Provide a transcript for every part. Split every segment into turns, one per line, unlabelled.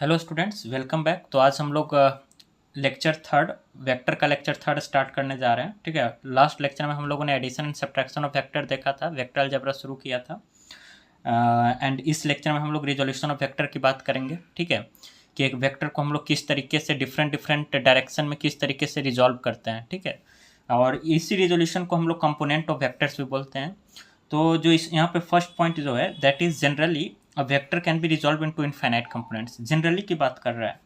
Hello students, welcome back. तो आज हम लोग लेक्चर थर्ड वेक्टर का लेक्चर थर्ड स्टार्ट करने जा रहे हैं। ठीक है, लास्ट लेक्चर में हम लोगों ने addition and subtraction of vector देखा था, वेक्टर अलजेब्रा शुरू किया था। एंड इस लेक्चर में हम लोग रिजोल्यूशन ऑफ वेक्टर की बात करेंगे। ठीक है, कि एक वेक्टर को हम लोग किस तरीके से डिफरेंट डिफरेंट डायरेक्शन में किस तरीके से रिजॉल्व करते हैं। ठीक है, और इसी रिजोल्यूशन को हम लोग कंपोनेंट ऑफ वेक्टर्स भी बोलते हैं। तो जो इस यहाँ पे फर्स्ट पॉइंट जो है that is generally a vector can be resolve into infinite components. Generally की बात कर रहा है।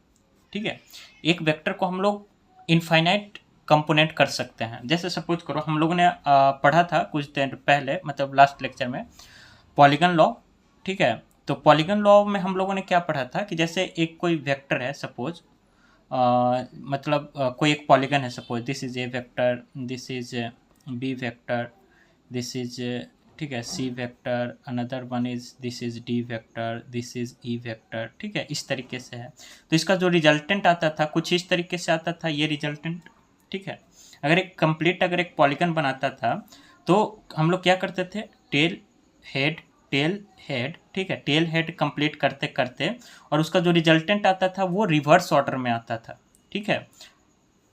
ठीक है, एक वेक्टर को हम लोग इनफाइनाइट कंपोनेंट कर सकते हैं। जैसे सपोज करो हम लोगों ने पढ़ा था कुछ दिन पहले, मतलब लास्ट लेक्चर में, पॉलीगन लॉ। ठीक है, तो पॉलीगन लॉ में हम लोगों ने क्या पढ़ा था कि जैसे एक कोई वेक्टर है सपोज, मतलब कोई एक पॉलीगन है, suppose this is A vector, this is B vector, this is, ठीक है, C vector, another one is this is D vector, this is E vector. ठीक है, इस तरीके से है। तो इसका जो रिजल्टेंट आता था कुछ इस तरीके से आता था, ये रिजल्टेंट। ठीक है, अगर एक पॉलीगन बनाता था तो हम लोग क्या करते थे, टेल हेड टेल हेड, ठीक है, टेल हेड कंप्लीट करते करते और उसका जो रिजल्टेंट आता था वो रिवर्स ऑर्डर में आता था। ठीक है,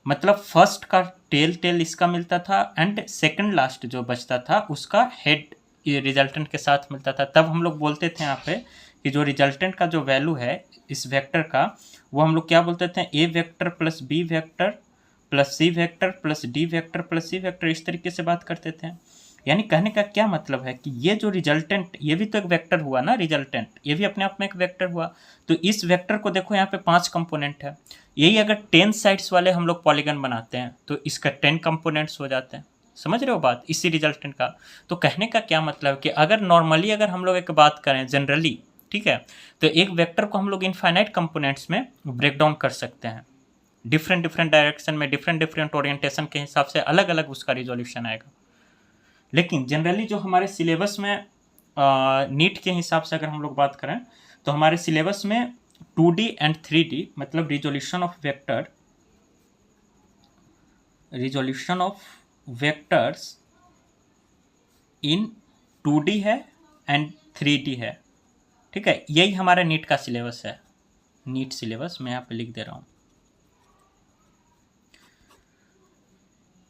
मतलब फर्स्ट का टेल टेल इसका मिलता था एंड सेकंड लास्ट जो बचता था उसका हेड रिजल्टेंट के साथ मिलता था। तब हम लोग बोलते थे यहाँ पे कि जो रिजल्टेंट का जो वैल्यू है इस वेक्टर का, वो हम लोग क्या बोलते थे, A vector plus B vector plus C vector plus D vector plus C vector, इस तरीके से बात करते थे। यानी कहने का क्या मतलब है कि ये जो रिजल्टेंट, ये भी तो एक वेक्टर हुआ ना, रिजल्टेंट ये भी अपने आप में एक वेक्टर हुआ। तो इस वेक्टर को देखो यहाँ पे 5 कंपोनेंट है। यही अगर 10 साइड्स वाले हम लोग पॉलीगन बनाते हैं तो इसका 10 कंपोनेंट्स हो जाते हैं। समझ रहे हो बात, इसी रिजल्टेंट का। तो कहने का क्या मतलब कि अगर नॉर्मली अगर हम लोग एक बात करें जनरली, ठीक है, तो एक वेक्टर को हम लोग इनफाइनाइट कंपोनेंट्स में ब्रेक डाउन कर सकते हैं। डिफरेंट डिफरेंट डायरेक्शन में डिफरेंट डिफरेंट ओरिएंटेशन के हिसाब से अलग अलग उसका रिजोल्यूशन आएगा। लेकिन जनरली जो हमारे सिलेबस में नीट के हिसाब से अगर हम लोग बात करें तो हमारे सिलेबस में 2D एंड 3D, मतलब resolution of vectors in 2D है एंड 3D है। ठीक है, यही हमारा नीट का सिलेबस है। नीट सिलेबस मैं यहाँ पे लिख दे रहा हूँ।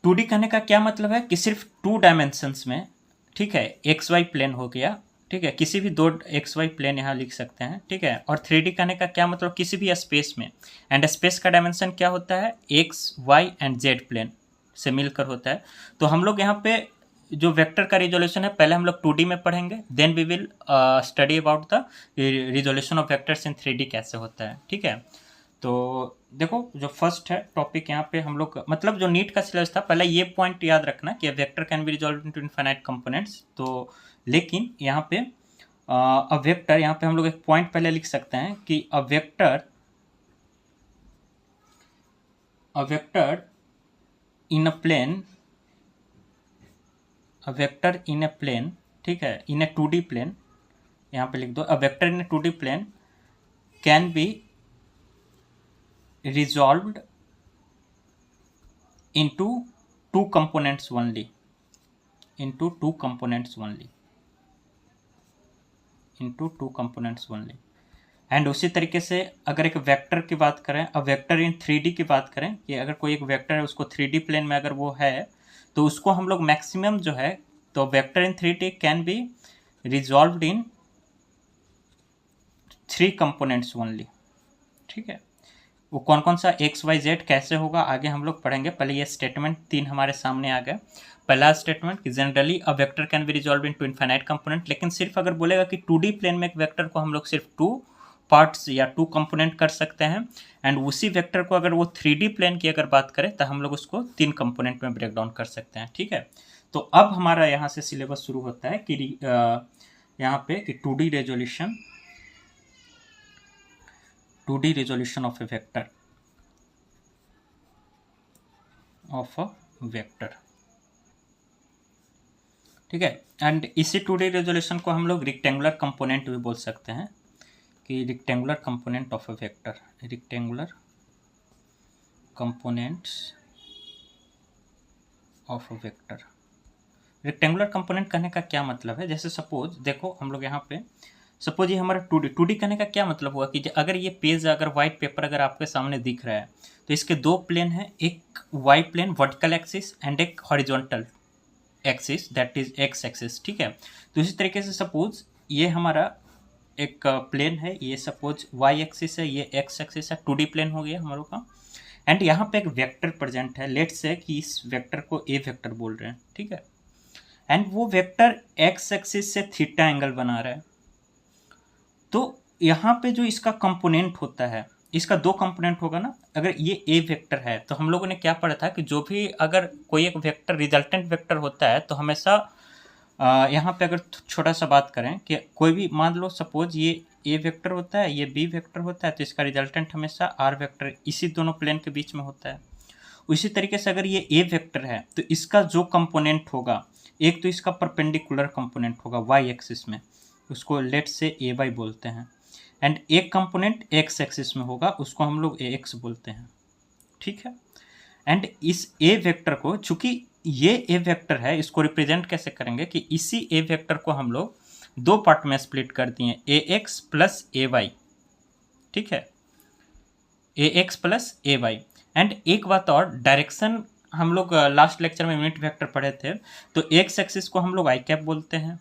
2D कहने का क्या मतलब है कि सिर्फ 2 डायमेंशंस में, ठीक है, एक्स वाई प्लेन हो गया। ठीक है, किसी भी 2 एक्स वाई प्लेन यहाँ लिख सकते हैं। ठीक है, और 3D कहने का क्या मतलब, किसी भी स्पेस में। एंड स्पेस का डायमेंशन क्या होता है, x y and z plane से मिलकर होता है। तो हम लोग यहाँ पे जो वेक्टर का रिजोल्यूशन है पहले हम लोग 2D में पढ़ेंगे, then we will study about the resolution of vectors in 3D कैसे होता है। ठीक है, तो देखो जो फर्स्ट है टॉपिक यहाँ पे हम लोग, मतलब जो नीट का सिलेबस था, पहले ये पॉइंट याद रखना कि vector can be resolve into infinite components. तो लेकिन यहाँ पे अ वेक्टर, यहाँ पे हम लोग एक पॉइंट पहले लिख सकते हैं कि a vector in a plane, a vector in a plane, ठीक है, इन ए 2D प्लेन, यहाँ पे लिख दो, a vector in a 2D plane can be resolved into two components only, into two components only, into two components only। And उसी तरीके से अगर एक वेक्टर की बात करें, अब वेक्टर इन 3D की बात करें कि अगर कोई एक वेक्टर है उसको 3D प्लेन में अगर वो है तो उसको हम लोग मैक्सिमम जो है, तो vector in 3D can be resolved in 3 components only. ठीक है, वो कौन कौन सा, एक्स वाई जेड कैसे होगा आगे हम लोग पढ़ेंगे। पहले ये स्टेटमेंट 3 हमारे सामने आ गए। पहला स्टेटमेंट कि generally a vector can be resolve into infinite component, लेकिन सिर्फ अगर बोलेगा कि 2D प्लेन में एक वेक्टर को हम लोग सिर्फ 2 पार्ट्स या 2 कंपोनेंट कर सकते हैं। एंड उसी वेक्टर को अगर वो 3D प्लेन की अगर बात करें तो हम लोग उसको 3 कंपोनेंट में ब्रेक डाउन कर सकते हैं। ठीक है, तो अब हमारा यहाँ से सिलेबस शुरू होता है कि यहाँ पे कि 2D resolution, 2D resolution of a vector, of a vector। ठीक है, एंड इसी 2D रेजोल्यूशन को हम लोग रेक्टेंगुलर कंपोनेंट भी बोल सकते हैं कि rectangular component of a vector, rectangular components of a vector. Rectangular component कहने का क्या मतलब है, जैसे सपोज देखो हम लोग यहाँ पे सपोज ये हमारा 2D कहने का क्या मतलब हुआ कि अगर ये पेज, अगर वाइट पेपर अगर आपके सामने दिख रहा है तो इसके दो प्लेन है, एक Y plane vertical axis and एक horizontal axis that is X axis, ठीक है। तो इसी तरीके से सपोज ये हमारा एक प्लेन है, ये सपोज वाई एक्सिस है, ये एक्स एक्सिस है, 2D प्लेन हो गया हमारे का। एंड यहाँ पे एक वेक्टर प्रेजेंट है, लेट्स से कि इस वेक्टर को ए वेक्टर बोल रहे हैं, ठीक है। एंड वो वेक्टर एक्स एक्सिस से थीटा एंगल बना रहा है। तो यहाँ पे जो इसका कंपोनेंट होता है, इसका दो कंपोनेंट होगा ना। अगर ये ए वेक्टर है तो हम लोगों ने क्या पढ़ा था कि जो भी अगर कोई एक वेक्टर रिजल्टेंट वेक्टर होता है तो हमेशा यहाँ पे अगर छोटा सा बात करें कि कोई भी मान लो सपोज ये ए वेक्टर होता है, ये बी वेक्टर होता है, तो इसका रिजल्टेंट हमेशा आर वेक्टर इसी दोनों प्लेन के बीच में होता है। उसी तरीके से अगर ये ए वेक्टर है तो इसका जो कंपोनेंट होगा, एक तो इसका परपेंडिकुलर कंपोनेंट होगा वाई एक्सिस में, उसको लेट से ए वाई बोलते हैं। एंड एक कंपोनेंट एक्स एक्सिस में होगा, उसको हम लोग ए एक्स बोलते हैं, ठीक है। एंड इस ए वेक्टर को, चूंकि ये ए वेक्टर है, इसको रिप्रेजेंट कैसे करेंगे कि इसी ए वेक्टर को हम लोग दो पार्ट में स्प्लिट कर दिए, A X plus A Y, ठीक है, A X plus A Y. And एक बात और, डायरेक्शन हम लोग लास्ट लेक्चर में यूनिट वेक्टर पढ़े थे, तो एक्स एक्सिस को हम लोग आई कैप बोलते हैं,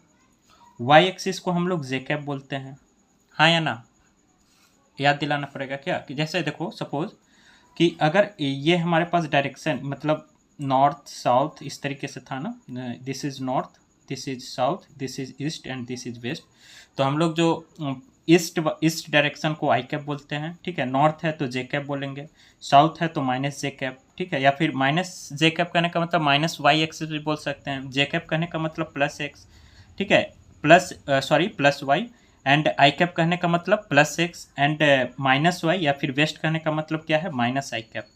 वाई एक्सिस को हम लोग जे कैप बोलते हैं, हाँ या ना, याद दिलाना पड़ेगा क्या। कि जैसे देखो सपोज कि अगर ये हमारे पास डायरेक्शन मतलब नॉर्थ साउथ इस तरीके से था ना, this is north, this is south, this is east and this is west, तो हम लोग जो ईस्ट डायरेक्शन को आई कैप बोलते हैं, ठीक है। नॉर्थ है तो जे कैप बोलेंगे, साउथ है तो माइनस जे कैप, ठीक है। या फिर माइनस जे कैप कहने का मतलब माइनस वाई एक्सिस भी बोल सकते हैं, जे कैप कहने का मतलब प्लस एक्स, ठीक है, plus Y. And I cap कहने का मतलब plus X and minus Y, या फिर वेस्ट कहने का मतलब क्या है, माइनस आई कैप,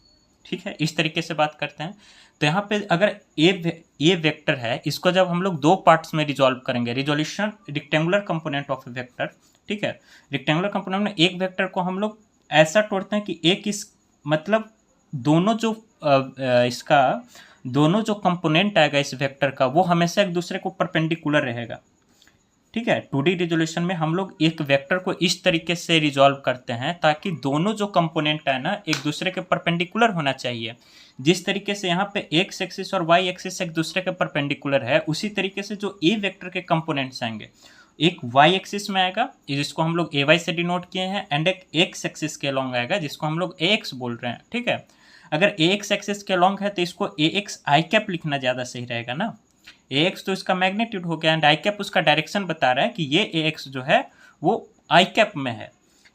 ठीक है। इस तरीके से बात करते हैं। तो यहाँ पे अगर ए वेक्टर है, इसको जब हम लोग दो पार्ट्स में रिजॉल्व करेंगे, resolution rectangular component of A vector, ठीक है। रेक्टेंगुलर कंपोनेंट में एक वेक्टर को हम लोग ऐसा तोड़ते हैं कि एक इस मतलब दोनों जो इसका दोनों जो कंपोनेंट आएगा इस वेक्टर का, वो हमेशा एक दूसरे को परपेंडिकुलर रहेगा, ठीक है। 2D रिजोल्यूशन में हम लोग एक वेक्टर को इस तरीके से रिजॉल्व करते हैं ताकि दोनों जो कंपोनेंट है ना एक दूसरे के परपेंडिकुलर होना चाहिए। जिस तरीके से यहाँ पे एक्स एक्सिस और वाई एक्सिस एक दूसरे के परपेंडिकुलर है, उसी तरीके से जो ए वेक्टर के कंपोनेंट्स आएंगे, एक वाई एक्सिस में आएगा जिसको हम लोग ए वाई से डिनोट किए हैं, एंड एक एक्स एक्सिस के अलॉन्ग आएगा जिसको हम लोग ए एक्स बोल रहे हैं, ठीक है। अगर ए एक्स एक्सिस के अलॉन्ग है तो इसको ए एक्स आई कैप लिखना ज़्यादा सही रहेगा ना। ए एक्स तो इसका मैग्नीट्यूड हो गया, एंड आई कैप उसका डायरेक्शन बता रहा है कि ये ए एक्स जो है वो आई कैप में है।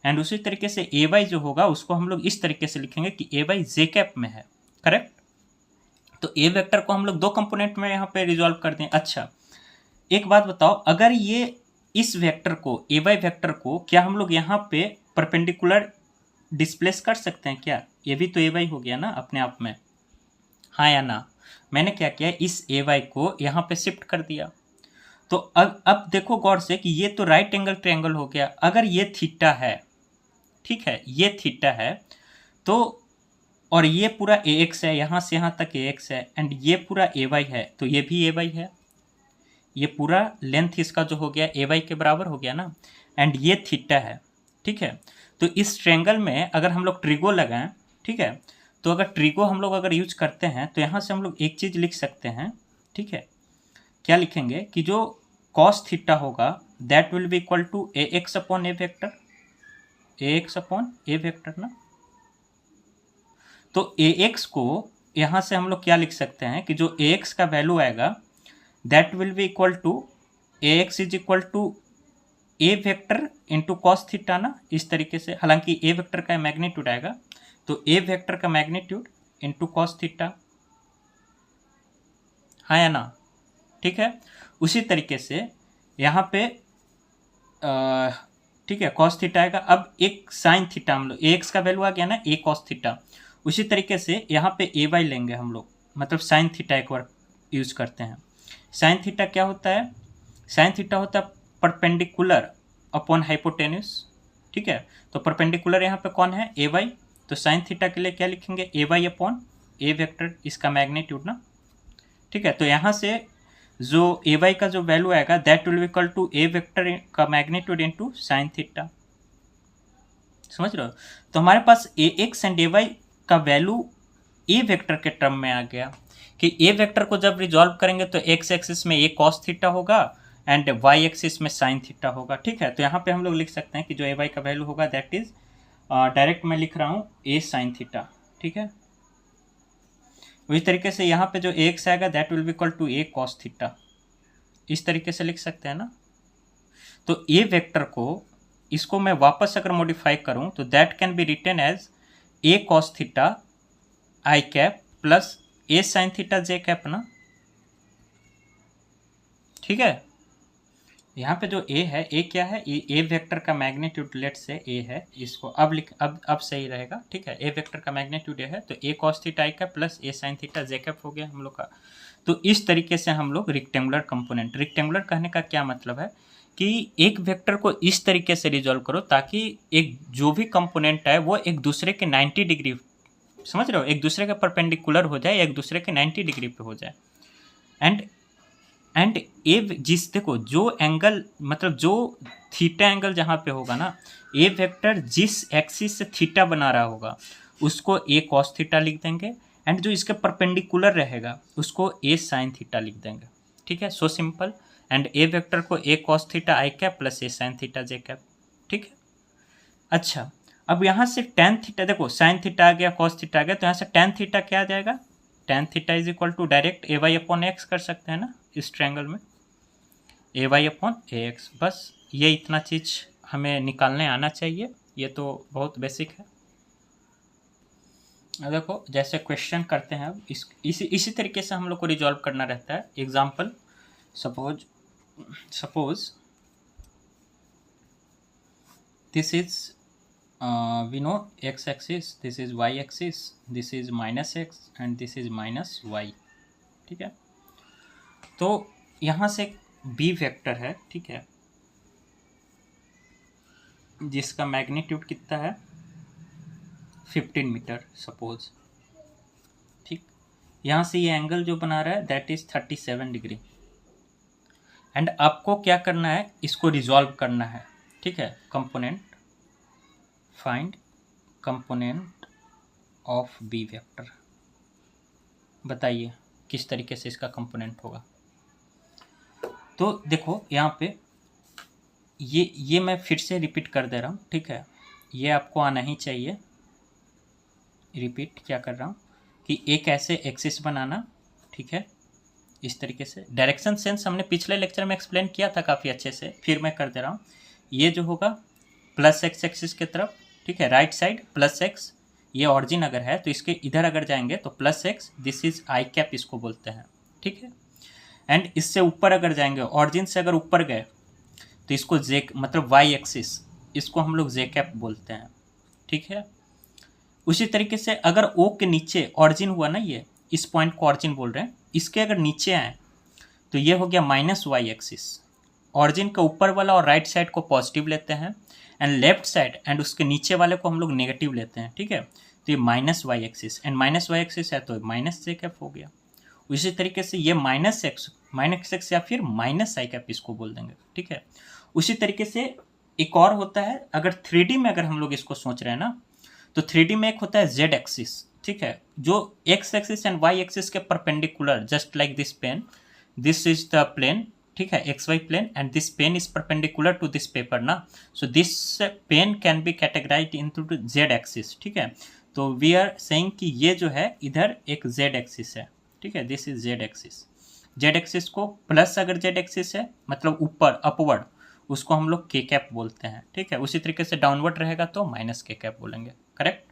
एंड उसी तरीके से ए वाई जो होगा उसको हम लोग इस तरीके से लिखेंगे कि ए वाई जे कैप में है, करेक्ट। तो ए वेक्टर को हम लोग दो कंपोनेंट में यहाँ पे रिजॉल्व कर दें। अच्छा एक बात बताओ, अगर ये इस वेक्टर को ए वाई वेक्टर को क्या हम लोग यहाँ पे परपेंडिकुलर डिस्प्लेस कर सकते हैं क्या? ये भी तो ए वाई हो गया ना अपने आप में, हाँ या ना। मैंने क्या किया, इस ए वाई को यहाँ पे शिफ्ट कर दिया। तो अब देखो गौर से कि ये तो राइट एंगल ट्रायंगल हो गया। अगर ये थीटा है, ठीक है, ये थीटा है, तो और ये पूरा ए एक्स है, यहाँ से यहाँ तक ए एक्स है, एंड ये पूरा ए वाई है, तो ये भी ए वाई है। ये पूरा लेंथ इसका जो हो गया ए वाई के बराबर हो गया ना, एंड ये थीटा है, ठीक है। तो इस ट्रायंगल में अगर हम लोग ट्रिगो लगाएं, ठीक है, तो अगर ट्रिगो हम लोग अगर यूज करते हैं तो यहाँ से हम लोग एक चीज़ लिख सकते हैं, ठीक है। क्या लिखेंगे कि जो कॉस थीटा होगा that will be equal to A X upon A vector, A X upon A vector ना। तो ए एक्स को यहाँ से हम लोग क्या लिख सकते हैं कि जो ए एक्स का वैल्यू आएगा that will be equal to A X is equal to A vector into cos theta ना, इस तरीके से। हालांकि ए वेक्टर का मैग्नीट्यूड आएगा, तो ए वेक्टर का मैग्नीट्यूड इंटू कॉस थीटा, हाँ या ना, ठीक है। उसी तरीके से यहाँ पे ठीक है कॉस थीटा आएगा। अब एक साइन थीटा हम लोग, ए एक्स का वैल्यू आ गया ना ए कॉस थीटा, उसी तरीके से यहाँ पे ए वाई लेंगे हम लोग, मतलब साइन थीटा एक बार यूज करते हैं। साइन थीटा क्या होता है? साइन थीटा होता है परपेंडिकुलर अपॉन हाइपोटेन्यूस, ठीक है। तो परपेंडिकुलर यहाँ पे कौन है? ए वाई। तो साइन थीटा के लिए क्या लिखेंगे? ए वाई अपॉन ए वेक्टर, इसका मैग्नीट्यूड ना, ठीक है। तो यहाँ से जो ए वाई का जो वैल्यू आएगा that will equal to A vector का मैग्नीट्यूड इनटू साइन थीटा। समझ रहे हो? तो हमारे पास A X and A Y का वैल्यू ए वेक्टर के टर्म में आ गया कि ए वेक्टर को जब रिजॉल्व करेंगे तो एक्स एक्सिस में ए कॉस थीटा होगा एंड वाई एक्सिस में साइन थीटा होगा। ठीक है, तो यहाँ पे हम लोग लिख सकते हैं कि जो ए वाई का वैल्यू होगा दैट इज डायरेक्ट मैं लिख रहा हूँ ए साइन थीटा। ठीक है, उसी तरीके से यहाँ पे जो ए एक्स आएगा that will be equal to A cos theta, इस तरीके से लिख सकते हैं ना। तो ए वेक्टर को इसको मैं वापस अगर मॉडिफाई करूं तो that can be written as A cos theta I cap plus A sine theta J cap ना। ठीक है, यहाँ पे जो ए है, ए क्या है, ए वेक्टर का मैग्नीट्यूड लेट से ए है, इसको अब सही रहेगा। ठीक है, ए वेक्टर का मैग्नीट्यूड ए है तो ए cos theta I cap plus A sine theta J cap हो गया हम लोग का। तो इस तरीके से हम लोग रेक्टेंगुलर कंपोनेंट, रेक्टेंगुलर कहने का क्या मतलब है कि एक वेक्टर को इस तरीके से रिजॉल्व करो ताकि एक जो भी कंपोनेंट है वो एक दूसरे के 90 डिग्री, समझ रहे हो, एक दूसरे के परपेंडिकुलर हो जाए, एक दूसरे के 90 डिग्री पे हो जाए। एंड ए जिस देखो जो एंगल मतलब जो थीटा एंगल जहाँ पे होगा ना, ए वेक्टर जिस एक्सिस से थीटा बना रहा होगा उसको ए कॉस थीटा लिख देंगे एंड जो इसके परपेंडिकुलर रहेगा उसको ए साइन थीटा लिख देंगे। ठीक है, so simple. And A vector को ए cos theta I cap plus A sine theta J cap. ठीक है, अच्छा अब यहाँ से टेन थीटा, देखो साइन थीटा आ गया, कॉस थीटा आ गया, तो यहाँ से टेन थीटा क्या आ जाएगा, tan theta is equal to direct A Y upon X कर सकते हैं ना इस ट्रायंगल में, A Y upon A X. बस ये इतना चीज़ हमें निकालने आना चाहिए, ये तो बहुत बेसिक है। देखो जैसे क्वेश्चन करते हैं अब इसी तरीके से हम लोग को रिजॉल्व करना रहता है। Example suppose this is we know x axis, this is y axis, this is minus x and this is minus y। ठीक है, तो यहाँ से b वेक्टर है, ठीक है, जिसका मैग्नीट्यूड कितना है 15 मीटर सपोज। ठीक, यहाँ से ये एंगल जो बना रहा है दैट इज 37 डिग्री एंड आपको क्या करना है, इसको रिजॉल्व करना है। ठीक है, component, find component of B vector, बताइए किस तरीके से इसका कंपोनेंट होगा। तो देखो यहाँ पे ये मैं फिर से रिपीट कर दे रहा हूँ। ठीक है, ये आपको आना ही चाहिए। रिपीट क्या कर रहा हूँ कि एक ऐसे एक्सिस बनाना, ठीक है, इस तरीके से। डायरेक्शन सेंस हमने पिछले लेक्चर में एक्सप्लेन किया था काफ़ी अच्छे से, फिर मैं कर दे रहा हूँ। ये जो होगा प्लस एक्स एक्सिस की तरफ, ठीक है, राइट साइड प्लस एक्स, ये ऑरिजिन अगर है तो इसके इधर अगर जाएंगे तो plus x, this is I cap इसको बोलते हैं। ठीक है, एंड इससे ऊपर अगर जाएंगे, ऑरिजिन से अगर ऊपर गए तो इसको जे मतलब वाई एक्सिस, इसको हम लोग जे कैप बोलते हैं। ठीक है, उसी तरीके से अगर ओ के नीचे ऑरिजिन हुआ ना, ये इस पॉइंट को ऑरिजिन बोल रहे हैं, इसके अगर नीचे आए तो ये हो गया माइनस वाई एक्सिस। ऑरिजिन का ऊपर वाला और राइट साइड को पॉजिटिव लेते हैं एंड लेफ्ट साइड एंड उसके नीचे वाले को हम लोग नेगेटिव लेते हैं। ठीक है, तो ये minus Y axis and minus Y axis है तो माइनस जे कैप हो गया। उसी तरीके से ये माइनस एक्स या फिर माइनस आई कैप इसको बोल देंगे। ठीक है, उसी तरीके से एक और होता है, अगर 3D में अगर हम लोग इसको सोच रहे हैं ना, तो 3D में एक होता है जेड एक्सिस। ठीक है, जो X axis and Y axis के perpendicular, just like this pen, this is the plane, ठीक है, x Y plane and this pen is perpendicular to this paper ना, so this pen can be categorised into Z axis. ठीक है, तो we are saying कि ये जो है इधर एक जेड एक्सिस है। ठीक है, this is Z axis. Z axis को प्लस अगर जेड एक्सिस है मतलब ऊपर अपवर्ड, उसको हम लोग के कैप बोलते हैं। ठीक है, उसी तरीके से डाउनवर्ड रहेगा तो माइनस के कैप बोलेंगे। करेक्ट।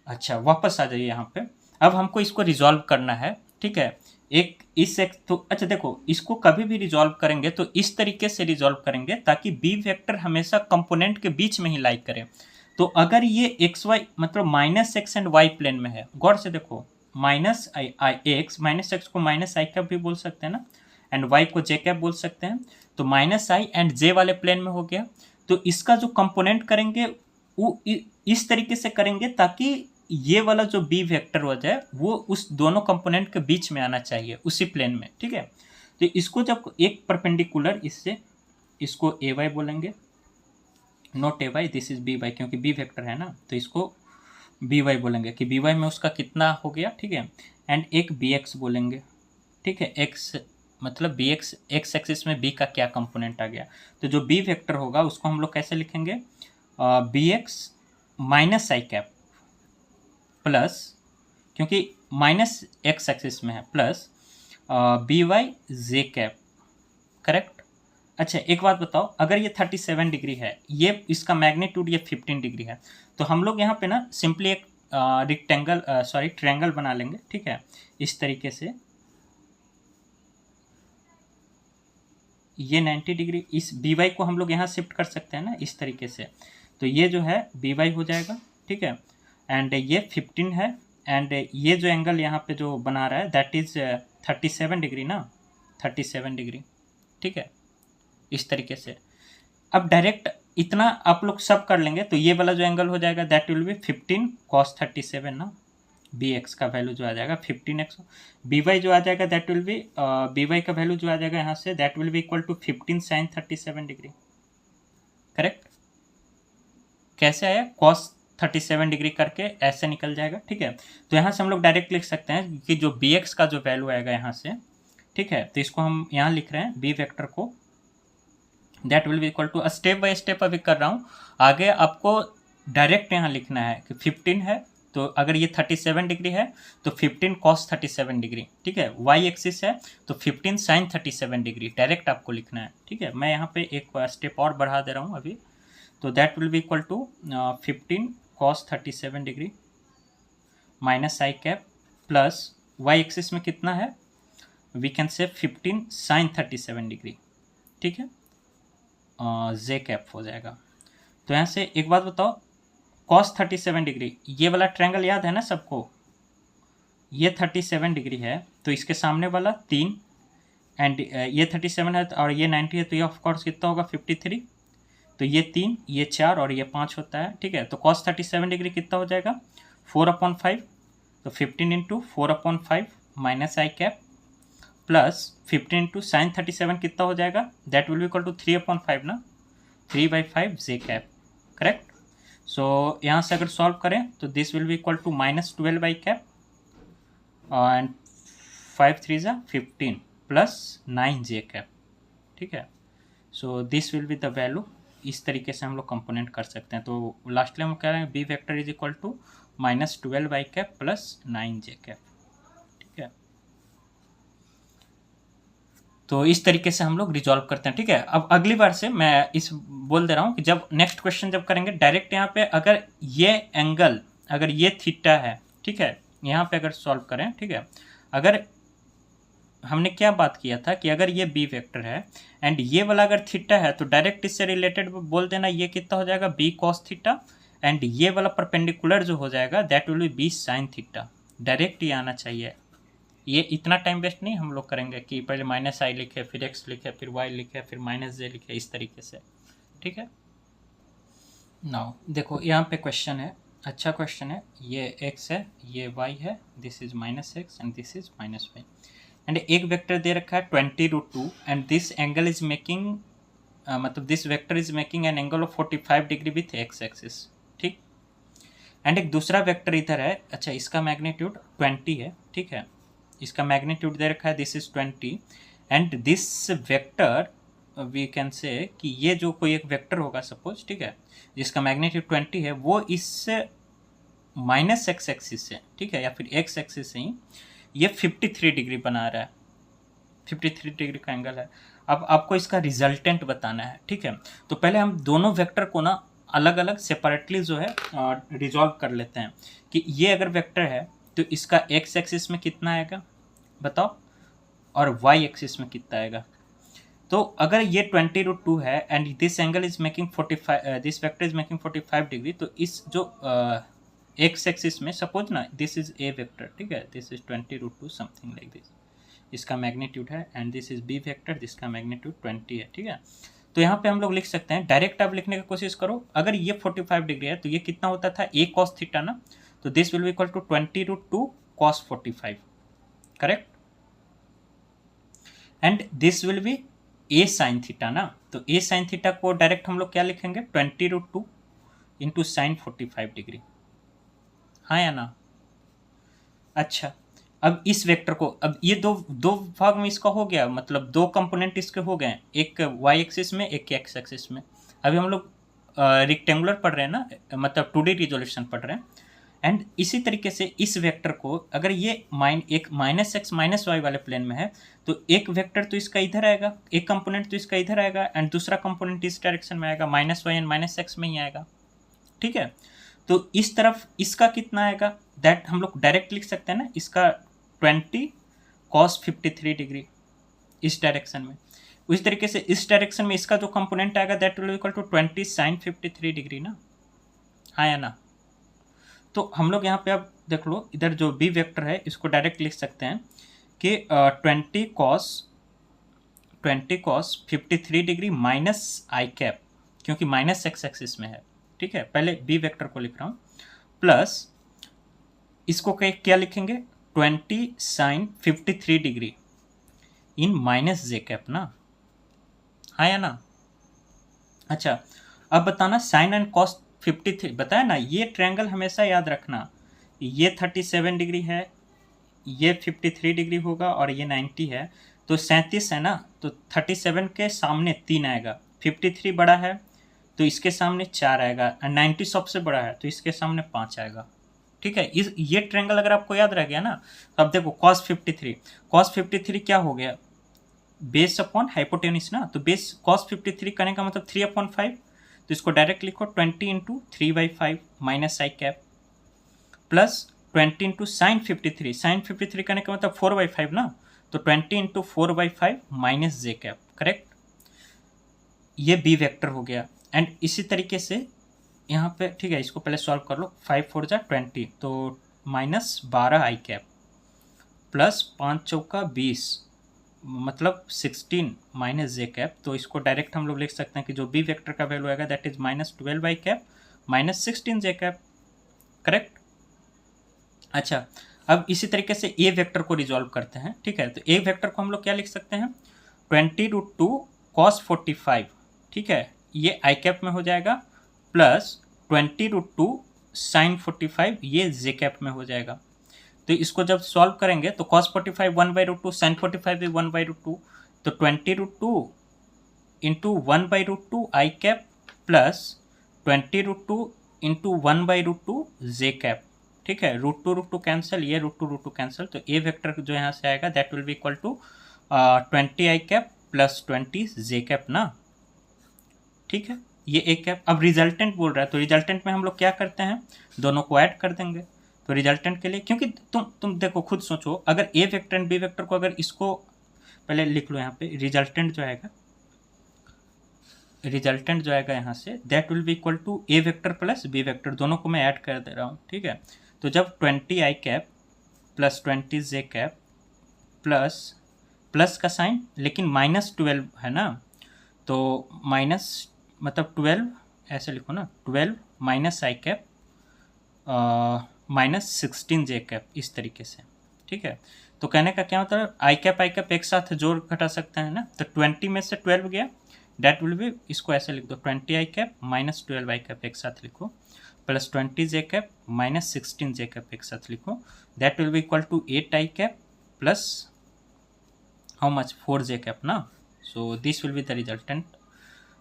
अच्छा, वापस आ जाइए यहाँ पे। अब हमको इसको रिजॉल्व करना है। ठीक है, तो अच्छा देखो, इसको कभी भी रिजॉल्व करेंगे तो इस तरीके से रिजॉल्व करेंगे ताकि बी वेक्टर हमेशा कंपोनेंट के बीच में ही लाई करे। तो अगर ये एक्स वाई मतलब minus x and Y plane में है, गौर से देखो, माइनस एक्स को माइनस आई कैप भी बोल सकते हैं ना, एंड वाई को जे कैप बोल सकते हैं। तो माइनस आई एंड जे वाले प्लेन में हो गया। तो इसका जो कंपोनेंट करेंगे वो इस तरीके से करेंगे ताकि ये वाला जो बी वेक्टर हो जाए वो उस दोनों कंपोनेंट के बीच में आना चाहिए उसी प्लेन में, ठीक है। तो इसको जब एक परपेंडिकुलर इससे, इसको ए वाई बोलेंगे, not A Y, this is B Y, क्योंकि बी वेक्टर है ना, तो इसको बी वाई बोलेंगे कि बी वाई में उसका कितना हो गया, ठीक है। एंड एक बी एक्स बोलेंगे, ठीक है। एक्स मतलब बी एक्स, एक्स एक्सिस में बी का क्या कंपोनेंट आ गया, तो जो बी वेक्टर होगा उसको हम लोग कैसे लिखेंगे, B x minus I cap plus, क्योंकि माइनस एक्स एक्सिस में है, plus B Y J cap, correct. अच्छा एक बात बताओ, अगर ये 37 डिग्री है, ये इसका मैग्नीट्यूड ये 15 डिग्री है, तो हम लोग यहाँ पे ना सिंपली एक रेक्टेंगल सॉरी ट्रायंगल बना लेंगे, ठीक है, इस तरीके से। ये 90 डिग्री, इस बी वाई को हम लोग यहाँ शिफ्ट कर सकते हैं ना इस तरीके से, तो ये जो है बी वाई हो जाएगा, ठीक है। एंड ये 15 है, एंड ये जो एंगल यहाँ पे जो बना रहा है दैट इज 37 डिग्री ना, 37 डिग्री, ठीक है, इस तरीके से। अब डायरेक्ट इतना आप लोग सब कर लेंगे तो ये वाला जो एंगल हो जाएगा दैट विल बी 15 cos 37 ना, बी एक्स का वैल्यू जो आ जाएगा 15x, बी वाई जो आ जाएगा that will be, B Y का वैल्यू जो आ जाएगा यहाँ से that will be equal to 15 sin 37 degree, correct. कैसे आया, cos 37 डिग्री करके ऐसे निकल जाएगा, ठीक है। तो यहाँ से हम लोग डायरेक्ट लिख सकते हैं कि जो बी एक्स का जो वैल्यू आएगा यहाँ से, ठीक है, तो इसको हम यहाँ लिख रहे हैं बी वेक्टर को, that will be equal to, step by step अभी कर रहा हूँ, आगे आपको डायरेक्ट यहाँ लिखना है कि 15 है, तो अगर ये 37 डिग्री है तो 15 cos 37 डिग्री, ठीक है। वाई एक्सिस है तो 15 sin 37 डिग्री, डायरेक्ट आपको लिखना है, ठीक है। मैं यहाँ पे एक स्टेप और बढ़ा दे रहा हूँ अभी, तो that will be equal to 15 cos 37 degree minus I cap plus Y axis में कितना है, वी कैन से 15 sin 37 डिग्री, ठीक है, जे कैप हो जाएगा। तो यहाँ से एक बात बताओ, cos 37 डिग्री, ये वाला ट्रायंगल याद है ना सबको, ये 37 डिग्री है तो इसके सामने वाला 3, एंड ये 37 है और ये 90 है, तो ये ऑफकोर्स कितना होगा 53, तो ये 3 ये 4 और ये 5 होता है, ठीक है। तो cos 37 डिग्री कितना हो जाएगा 4/5, तो 15 into 4/5 minus I cap plus 15 into sine 37 कितना हो जाएगा, that will be equal to 3/5 ना, 3/5 जे कैप, करेक्ट। सो यहाँ से अगर सॉल्व करें तो this will be equal to -12 I cap and 5 3 ज़ा 15 प्लस 9 जे कैप, ठीक है। सो this will be the value, इस तरीके से हम लोग कंपोनेंट कर सकते हैं। तो लास्टली हम कह रहे हैं B vector is equal to -12 I cap plus 9 J cap, ठीक है। तो इस तरीके से हम लोग रिजॉल्व करते हैं, ठीक है। अब अगली बार से मैं इस बोल दे रहा हूँ कि जब नेक्स्ट क्वेश्चन जब करेंगे डायरेक्ट यहाँ पे अगर ये एंगल, अगर ये थीटा है, ठीक है, यहाँ पे अगर सॉल्व करें, ठीक है, अगर हमने क्या बात किया था कि अगर ये बी वेक्टर है एंड ये वाला अगर थीटा है तो डायरेक्ट इससे रिलेटेड बोल देना ये कितना हो जाएगा बी कॉस थीटा, एंड ये वाला परपेंडिकुलर जो हो जाएगा that will be B sine theta, direct ये आना चाहिए। ये इतना टाइम वेस्ट नहीं हम लोग करेंगे कि पहले माइनस आई लिखे फिर एक्स लिखे फिर वाई लिखे फिर माइनस जे लिखे, इस तरीके से, ठीक है। नाउ देखो यहाँ पे क्वेश्चन है, अच्छा क्वेश्चन है, ये एक्स है ये वाई है, this is -x and this is -y, and एक वेक्टर दे रखा है 20√2 and this angle is making मतलब this vector is making an angle of 45 degree with X axis, ठीक। एंड एक दूसरा वेक्टर इधर है, अच्छा इसका मैग्नीट्यूड 20 है, ठीक है, इसका मैग्नीट्यूड दे रखा है this is 20 and this vector we can say कि ये जो कोई एक वेक्टर होगा सपोज, ठीक है, जिसका मैग्नीट्यूड 20 है वो इस -x एक्सिस से, ठीक है, या फिर x एक्सिस से ही ये 53 डिग्री बना रहा है, 53 डिग्री का एंगल है। अब आपको इसका रिजल्टेंट बताना है, ठीक है। तो पहले हम दोनों वेक्टर को ना अलग अलग सेपरेटली जो है रिजॉल्व कर लेते हैं कि ये अगर वेक्टर है तो इसका x एक्सिस में कितना आएगा बताओ, और y एक्सिस में कितना आएगा। तो अगर ये 20√2 है and this angle is making 45, this vector is making 45 degree, तो इस जो x एक्सिस में सपोज ना दिस इज a वेक्टर, ठीक है, this is 20√2 something like this, इसका मैग्नीट्यूड है, and this is b vector जिसका मैग्नीट्यूड 20 है, ठीक है। तो यहाँ पे हम लोग लिख सकते हैं, डायरेक्ट आप लिखने की कोशिश करो, अगर ये 45 डिग्री है तो ये कितना होता था a cos थीटा ना, तो this will be equal to 20√2 cos 45, correct. And this will be a sin theta ना, तो a sin थीटा को डायरेक्ट हम लोग क्या लिखेंगे 20√2 इंटू साइन 45 डिग्री, हाँ या ना। अच्छा, अब इस वेक्टर को, अब ये दो भाग में इसका हो गया, मतलब दो कंपोनेंट इसके हो गए, एक वाई एक्सिस में एक एक्स एक्सिस में। अभी हम लोग रेक्टेंगुलर पढ़ रहे हैं ना, मतलब 2D रिजोल्यूशन पढ़ रहे हैं। एंड इसी तरीके से इस वेक्टर को अगर ये एक -x -y वाले प्लेन में है, तो एक वेक्टर तो इसका इधर आएगा, एक कंपोनेंट तो इसका इधर आएगा, एंड दूसरा कंपोनेंट इस डायरेक्शन में आएगा, -y एंड -x में ही आएगा, ठीक है। तो इस तरफ इसका कितना आएगा, दैट हम लोग डायरेक्ट लिख सकते हैं ना, इसका 20 cos 53 डिग्री इस डायरेक्शन में। उस तरीके से इस डायरेक्शन में इसका जो कंपोनेंट आएगा that will equal to 20 sin 53 degree ना, हाँ या ना। तो हम लोग यहाँ पे अब देख लो, इधर जो बी वेक्टर है इसको डायरेक्ट लिख सकते हैं कि 20 cos 53 degree minus I cap, क्योंकि माइनस एक्स एक्सिस में है, ठीक है। पहले बी वेक्टर को लिख रहा हूँ, प्लस इसको क्या लिखेंगे 20 sin 53 degree in minus J cap ना, हाँ या ना। अच्छा, अब बताना साइन एंड कॉस 53 बताया ना, ये ट्रायंगल हमेशा याद रखना, ये 37 डिग्री है, ये 53 डिग्री होगा और ये 90 है, तो 37 है ना, तो 37 के सामने 3 आएगा, 53 बड़ा है तो इसके सामने 4 आएगा, और 90 सबसे बड़ा है तो इसके सामने 5 आएगा, ठीक है। ये ट्रायंगल अगर आपको याद रह गया ना, तो अब देखो cos 53 क्या हो गया, बेस अपॉन हाइपोटेनिस ना, तो बेस cos 53 करने का मतलब 3/5, तो इसको डायरेक्ट लिखो 20 into 3/5 minus I cap, plus 20 into sine 53 करने का मतलब 4/5 ना, तो 20 into 4/5 minus J cap, correct. ये बी वेक्टर हो गया। एंड इसी तरीके से यहाँ पे, ठीक है, इसको पहले सॉल्व कर लो, 5 4 जा 20, तो -12 आई कैप प्लस 5 चौका 20 मतलब 16 माइनस जे कैप, तो इसको डायरेक्ट हम लोग लिख सकते हैं कि जो बी वेक्टर का वैल्यू आएगा that is -12 I cap minus 16 J cap, correct. अच्छा, अब इसी तरीके से ए वेक्टर को रिजॉल्व करते हैं, ठीक है। तो ए वेक्टर को हम लोग क्या लिख सकते हैं 20√2 cos 45, ठीक है, ये आई कैप में हो जाएगा, प्लस 20√2 sin 45 ये जे कैप में हो जाएगा। तो इसको जब सॉल्व करेंगे तो cos 45 1/√2, sin 45 भी 1/√2, तो 20√2 इंटू 1/√2 आई कैप प्लस 20√2 इंटू 1/√2 जे कैप, ठीक है। √2 कैंसिल, ये √2 कैंसिल, तो ए वेक्टर जो यहाँ से आएगा that will be equal to 20 I cap plus 20 J cap ना, ठीक है। ये ए कैप, अब रिजल्टेंट बोल रहा है, तो रिजल्टेंट में हम लोग क्या करते हैं, दोनों को ऐड कर देंगे। तो रिजल्टेंट के लिए, क्योंकि तुम देखो खुद सोचो, अगर ए वेक्टर एंड बी वेक्टर को, अगर इसको पहले लिख लो यहाँ पे, रिजल्टेंट जो आएगा यहाँ से that will be equal to A vector plus B vector, दोनों को मैं ऐड कर दे रहा हूँ, ठीक है। तो जब 20 I cap plus 20 J cap plus का साइन, लेकिन -12 है ना, तो माइनस मतलब 12 ऐसे लिखो ना, 12 minus I cap -16 J cap, इस तरीके से, ठीक है। तो कहने का क्या मतलब, आई कैप एक साथ जोड़ घटा सकते हैं ना, तो 20 में से 12 गया, डैट विल बी, इसको ऐसे लिख दो 20 आई कैप -12 आई कैप एक साथ लिखो, plus 20 J cap -16 J cap एक साथ लिखो, that will be equal to 8 I cap plus how much 4 J cap ना। So this will be the resultant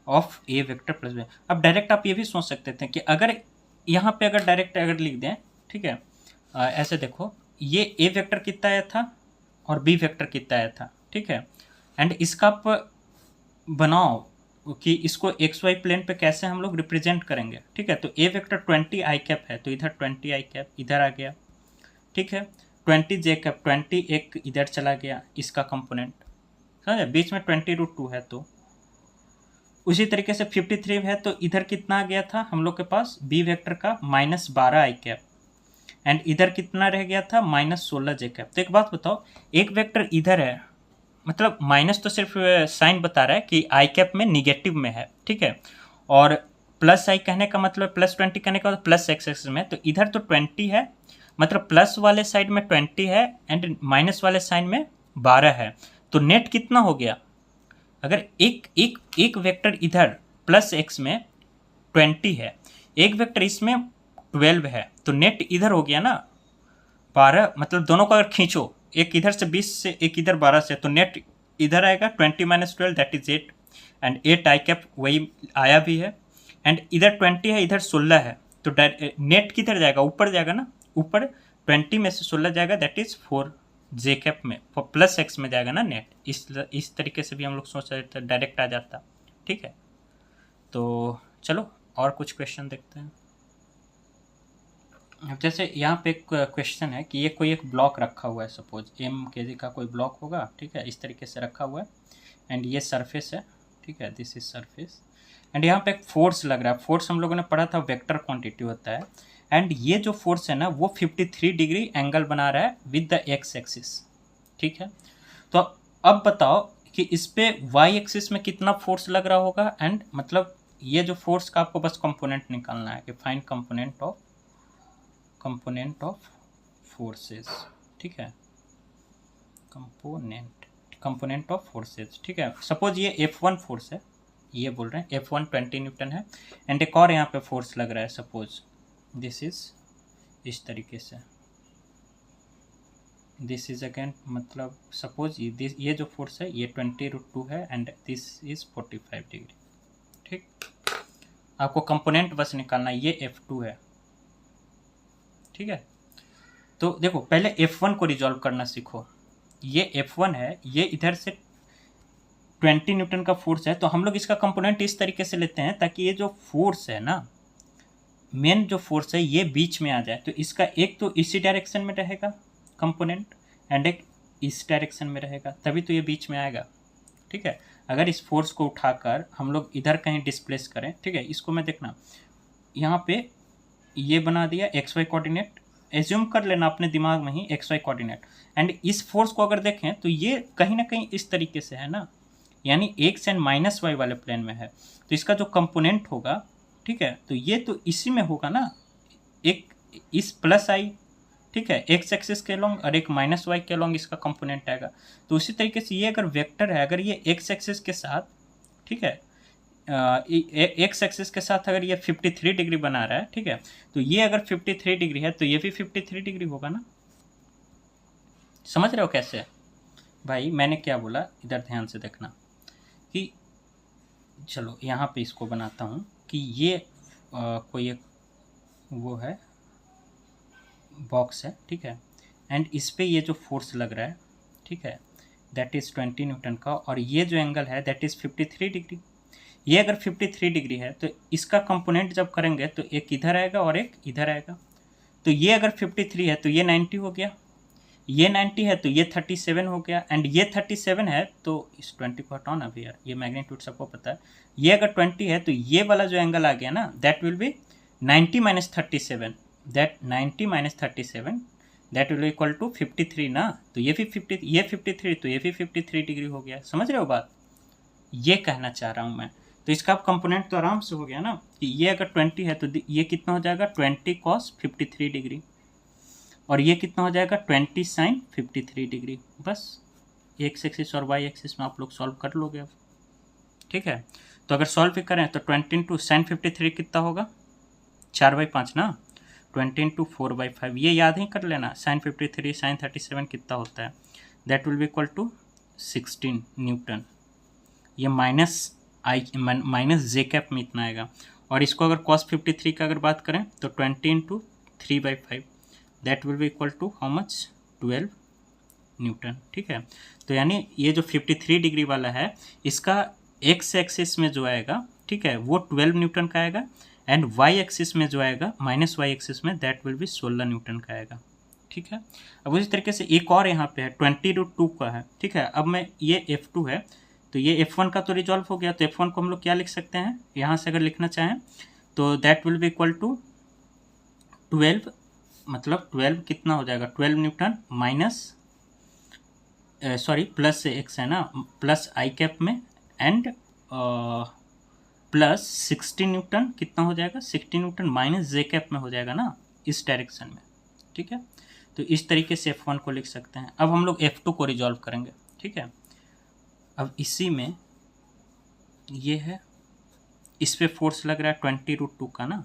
of A vector plus B. अब डायरेक्ट आप ये भी सोच सकते थे कि अगर यहाँ पे अगर डायरेक्ट अगर लिख दें, ठीक है, ऐसे देखो, ये ए वेक्टर कितना आया था और बी वेक्टर कितना आया था, ठीक है। एंड इसका आप बनाओ कि इसको एक्स वाई प्लेन पे कैसे हम लोग रिप्रेजेंट करेंगे, ठीक है। तो ए वेक्टर 20 आई कैप है, तो इधर 20 आई कैप इधर आ गया, ठीक है। 20 जे कैप 20 एक इधर चला गया, इसका कंपोनेंट समझे, बीच में 20√2 है, तो उसी तरीके से 53 है, तो इधर कितना आ गया था हम लोग के पास बी वेक्टर का -12 आई कैप, एंड इधर कितना रह गया था -16 जे कैप। तो एक बात बताओ, एक वेक्टर इधर है, मतलब माइनस तो सिर्फ साइन बता रहा है कि आई कैप में निगेटिव में है, ठीक है, और प्लस आई कहने का मतलब +20 कहने का मतलब प्लस एक्स एक्सिस में, तो इधर तो 20 है, मतलब प्लस वाले साइड में 20 है एंड माइनस वाले साइड में 12 है। तो नेट कितना हो गया, अगर एक वेक्टर इधर प्लस एक्स में 20 है, एक वेक्टर इसमें 12 है, तो नेट इधर हो गया ना 12, मतलब दोनों को अगर खींचो, एक इधर से 20 से एक इधर 12 से, तो नेट इधर आएगा 20 - 12 that is 8 and 8 I cap वही आया भी है, एंड इधर 20 है इधर 16 है, तो नेट किधर जाएगा, ऊपर जाएगा ना, ऊपर 20 में से 16 जाएगा दैट इज 4 जे कैप में, प्लस एक्स में जाएगा ना नेट। इस तरीके से भी हम लोग सोच रहे थे, डायरेक्ट आ जाता। ठीक है, तो चलो और कुछ क्वेश्चन देखते हैं। जैसे यहाँ पे एक क्वेश्चन है कि ये कोई एक ब्लॉक रखा हुआ है, सपोज एम के जी का कोई ब्लॉक होगा, ठीक है, इस तरीके से रखा हुआ है एंड ये सरफेस है, ठीक है, दिस इज सरफेस एंड यहाँ पे एक फोर्स लग रहा है। फोर्स हम लोगों ने पढ़ा था वेक्टर क्वांटिटी होता है, एंड ये जो फोर्स है ना वो 53 डिग्री एंगल बना रहा है विद द एक्स एक्सिस। ठीक है, तो अब बताओ कि इस पे वाई एक्सिस में कितना फोर्स लग रहा होगा, एंड मतलब ये जो फोर्स का आपको बस कंपोनेंट निकालना है कि फाइंड कंपोनेंट ऑफ फोर्सेस। ठीक है, कंपोनेंट ऑफ फोर्सेस। ठीक है, सपोज ये F1 फोर्स है, ये बोल रहे हैं F1 20 न्यूटन है, एंड एक और यहाँ पे फोर्स लग रहा है, सपोज दिस इज इस तरीके से, दिस इज अगेन मतलब सपोज ये जो फोर्स है ये 20√2 है एंड दिस इज 45 डिग्री। ठीक, आपको कंपोनेंट बस निकालना है, ये F2 है। ठीक है, तो देखो पहले F1 को रिजॉल्व करना सीखो। ये F1 है, ये इधर से 20 न्यूटन का फोर्स है, तो हम लोग इसका कंपोनेंट इस तरीके से लेते हैं ताकि ये जो फोर्स है ना, मेन जो फोर्स है ये बीच में आ जाए, तो इसका एक तो इसी डायरेक्शन में रहेगा कंपोनेंट एंड एक इस डायरेक्शन में रहेगा, तभी तो ये बीच में आएगा। ठीक है, अगर इस फोर्स को उठाकर हम लोग इधर कहीं डिस्प्लेस करें, ठीक है, इसको मैं देखना यहाँ पे ये बना दिया XY कोऑर्डिनेट, एज्यूम कर लेना अपने दिमाग में ही XY कोऑर्डिनेट, एंड इस फोर्स को अगर देखें तो ये कहीं ना कहीं इस तरीके से है ना, यानी एक्स एंड -y वाले प्लेन में है, तो इसका जो कंपोनेंट होगा, ठीक है, तो ये तो इसी में होगा ना, एक इस प्लस आई, ठीक है, एक्स एक्सिस के लॉन्ग और एक -y के लॉन्ग इसका कंपोनेंट आएगा। तो उसी तरीके से ये अगर वेक्टर है, अगर ये एक्स एक्सिस के साथ, ठीक है, एक्स एक्सिस के साथ अगर ये 53 डिग्री बना रहा है, ठीक है, तो ये अगर 53 डिग्री है तो ये भी 53 डिग्री होगा ना। समझ रहे हो कैसे भाई, मैंने क्या बोला, इधर ध्यान से देखना कि चलो यहाँ पे इसको बनाता हूँ कि ये कोई एक वो है बॉक्स है, ठीक है, एंड इस पे ये जो फोर्स लग रहा है, ठीक है, दैट इज़ 20 न्यूटन का, और ये जो एंगल है दैट इज़ 53 डिग्री। ये अगर 53 डिग्री है तो इसका कंपोनेंट जब करेंगे तो एक इधर आएगा और एक इधर आएगा, तो ये अगर 53 है तो ये 90 हो गया, ये 90 है तो ये 37 हो गया, एंड ये 37 है तो इस 20 को हटाओ ना भैया, ये मैग्नीट्यूड सबको पता है, ये अगर 20 है तो ये वाला जो एंगल आ गया ना that will be 90 - 37, that 90 - 37 that will equal to 53 ना, तो ये भी 53 तो ये भी 53 डिग्री हो गया। समझ रहे हो बात, ये कहना चाह रहा हूँ मैं। तो इसका अब कंपोनेंट तो आराम से हो गया ना कि ये अगर 20 है तो ये कितना हो जाएगा 20 cos 53 डिग्री, और ये कितना हो जाएगा 20 sin 53 डिग्री। बस एक्स एक्सिस और वाई एक्सिस में आप लोग सॉल्व कर लोगे अब। ठीक है, तो अगर सॉल्व भी करें तो 20 × sin 53 कितना होगा 4/5 ना, 20 × 4/5, ये याद ही कर लेना, sin 53 sin 37 कितना होता है, that will be equal to 16 newton. ये माइनस जे कैप में इतना आएगा, और इसको अगर cos 53 का अगर बात करें तो 20 × 3/5 that will be equal to how much 12 newton. ठीक है, तो यानी ये जो 53 डिग्री वाला है इसका एक्स एक्सिस में जो आएगा, ठीक है, वो 12 न्यूटन का आएगा, एंड वाई एक्सिस में जो आएगा -y एक्सिस में दैट विल बी 16 न्यूटन का आएगा। ठीक है, अब उसी तरीके से एक और यहाँ पे है 20√2 का है। ठीक है, अब मैं ये F2 है तो ये F1 का तो रिजॉल्व हो गया, तो F1 को हम लोग क्या लिख सकते हैं, यहाँ से अगर लिखना चाहें तो that will be equal to 12, मतलब 12 कितना हो जाएगा 12 न्यूटन प्लस एक्स है ना, प्लस आई कैप में एंड प्लस 60 न्यूटन कितना हो जाएगा, 60 न्यूटन माइनस जे कैप में हो जाएगा ना इस डायरेक्शन में, ठीक है। तो इस तरीके से F1 को लिख सकते हैं। अब हम लोग F2 को रिजॉल्व करेंगे, ठीक है। अब इसी में ये है, इस पे फोर्स लग रहा है 20√2 का ना,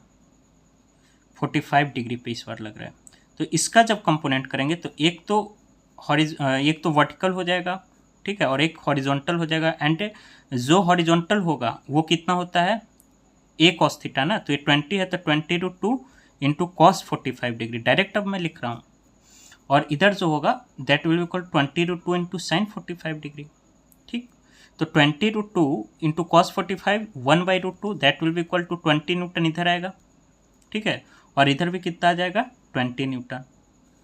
45 डिग्री पे इस बार लग रहा है। तो इसका जब कंपोनेंट करेंगे तो एक तो वर्टिकल हो जाएगा, ठीक है, और एक हॉरिजॉन्टल हो जाएगा। एंड जो हॉरिजॉन्टल होगा वो कितना होता है, a cos थीटा ना, तो ये 20 है तो 20√2 इंटू कॉस 45 डिग्री, डायरेक्ट अब मैं लिख रहा हूँ। और इधर जो होगा that will equal 20√2 into sine 45 degree, ठीक। तो 20√2 into cos 45 1/√2 that will be equal to 20 newton इधर आएगा, ठीक है। और इधर भी कितना आ जाएगा, 20 न्यूटन,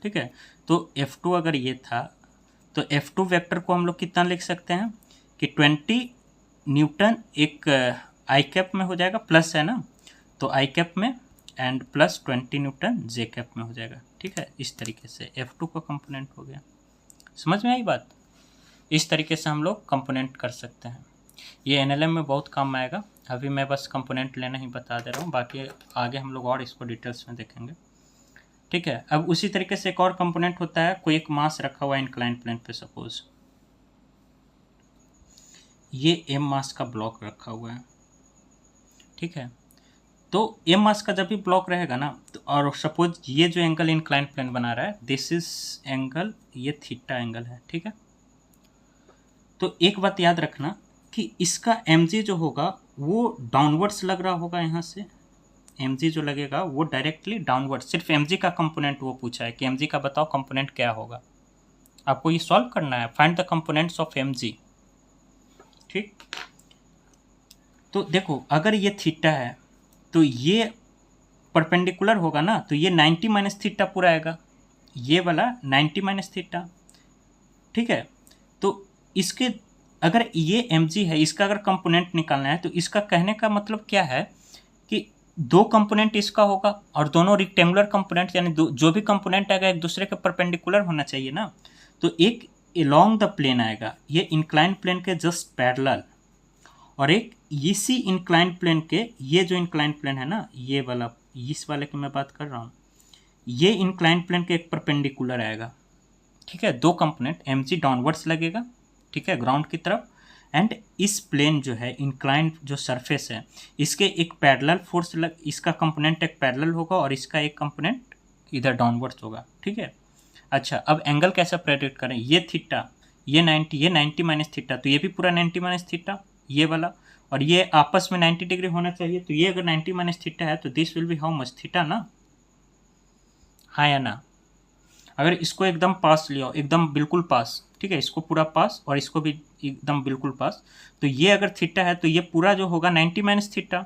ठीक है। तो F2 अगर ये था तो F2 वेक्टर को हम लोग कितना लिख सकते हैं कि 20 न्यूटन एक आई कैप में हो जाएगा, प्लस है ना, तो आई कैप में and plus 20 Newton J cap में हो जाएगा, ठीक है। इस तरीके से F2 का कंपोनेंट हो गया। समझ में आई बात? इस तरीके से हम लोग कंपोनेंट कर सकते हैं। ये NLM में बहुत काम आएगा। अभी मैं बस कंपोनेंट लेना ही बता दे रहा हूँ, बाकी आगे हम लोग और इसको डिटेल्स में देखेंगे, ठीक है। अब उसी तरीके से एक और कंपोनेंट होता है, कोई एक मास रखा हुआ है इंक्लाइंड प्लेन पे, सपोज ये m मास का ब्लॉक रखा हुआ है, ठीक है। तो m मास का जब भी ब्लॉक रहेगा ना, तो और सपोज ये जो एंगल इंक्लाइंड प्लेन बना रहा है, दिस इज एंगल, ये थीटा एंगल है, ठीक है। तो एक बात याद रखना कि इसका mg जो होगा वो डाउनवर्ड्स लग रहा होगा, यहाँ से mg जो लगेगा वो डायरेक्टली डाउनवर्ड। सिर्फ mg का कंपोनेंट वो पूछा है कि mg का बताओ कंपोनेंट क्या होगा, आपको ये सॉल्व करना है, find the components of mg, ठीक। तो देखो अगर ये थीटा है तो ये परपेंडिकुलर होगा ना, तो ये 90 माइनस थीटा पूरा आएगा, ये वाला 90 माइनस थीटा, ठीक है। तो इसके अगर ये mg है, इसका अगर कंपोनेंट निकालना है तो इसका कहने का मतलब क्या है कि दो कंपोनेंट इसका होगा और दोनों रेक्टेंगुलर कंपोनेंट, यानी जो भी कंपोनेंट आएगा एक दूसरे के परपेंडिकुलर होना चाहिए ना। तो एक अलोंग द प्लेन आएगा, ये इंक्लाइंड प्लेन के जस्ट पैरेलल, और एक इसी इंक्लाइंड प्लेन के, ये जो इंक्लाइंड प्लेन है ना, ये वाला, इस वाले की मैं बात कर रहा हूँ, ये इंक्लाइंड प्लेन के एक परपेंडिकुलर आएगा, ठीक है। दो कंपोनेंट mg डाउनवर्ड्स लगेगा, ठीक है, ग्राउंड की तरफ, एंड इस प्लेन जो है इंक्लाइंड जो सरफेस है इसके एक पैरेलल फोर्स इसका कंपोनेंट एक पैरेलल होगा और इसका एक कंपोनेंट इधर डाउनवर्ड्स होगा, ठीक है। अच्छा, अब एंगल कैसे प्रेडिक्ट करें, ये थीटा, ये 90 माइनस थीटा, तो ये भी पूरा 90 माइनस थीटा ये वाला, और ये आपस में 90 डिग्री होना चाहिए। तो ये अगर 90 माइनस थीटा है तो this will B how much, theta ना, हाँ या ना। अगर इसको एकदम पास लियो, एकदम बिल्कुल पास, ठीक है, इसको पूरा पास और इसको भी एकदम बिल्कुल पास, तो ये अगर थीटा है तो ये पूरा जो होगा 90 माइनस थीटा,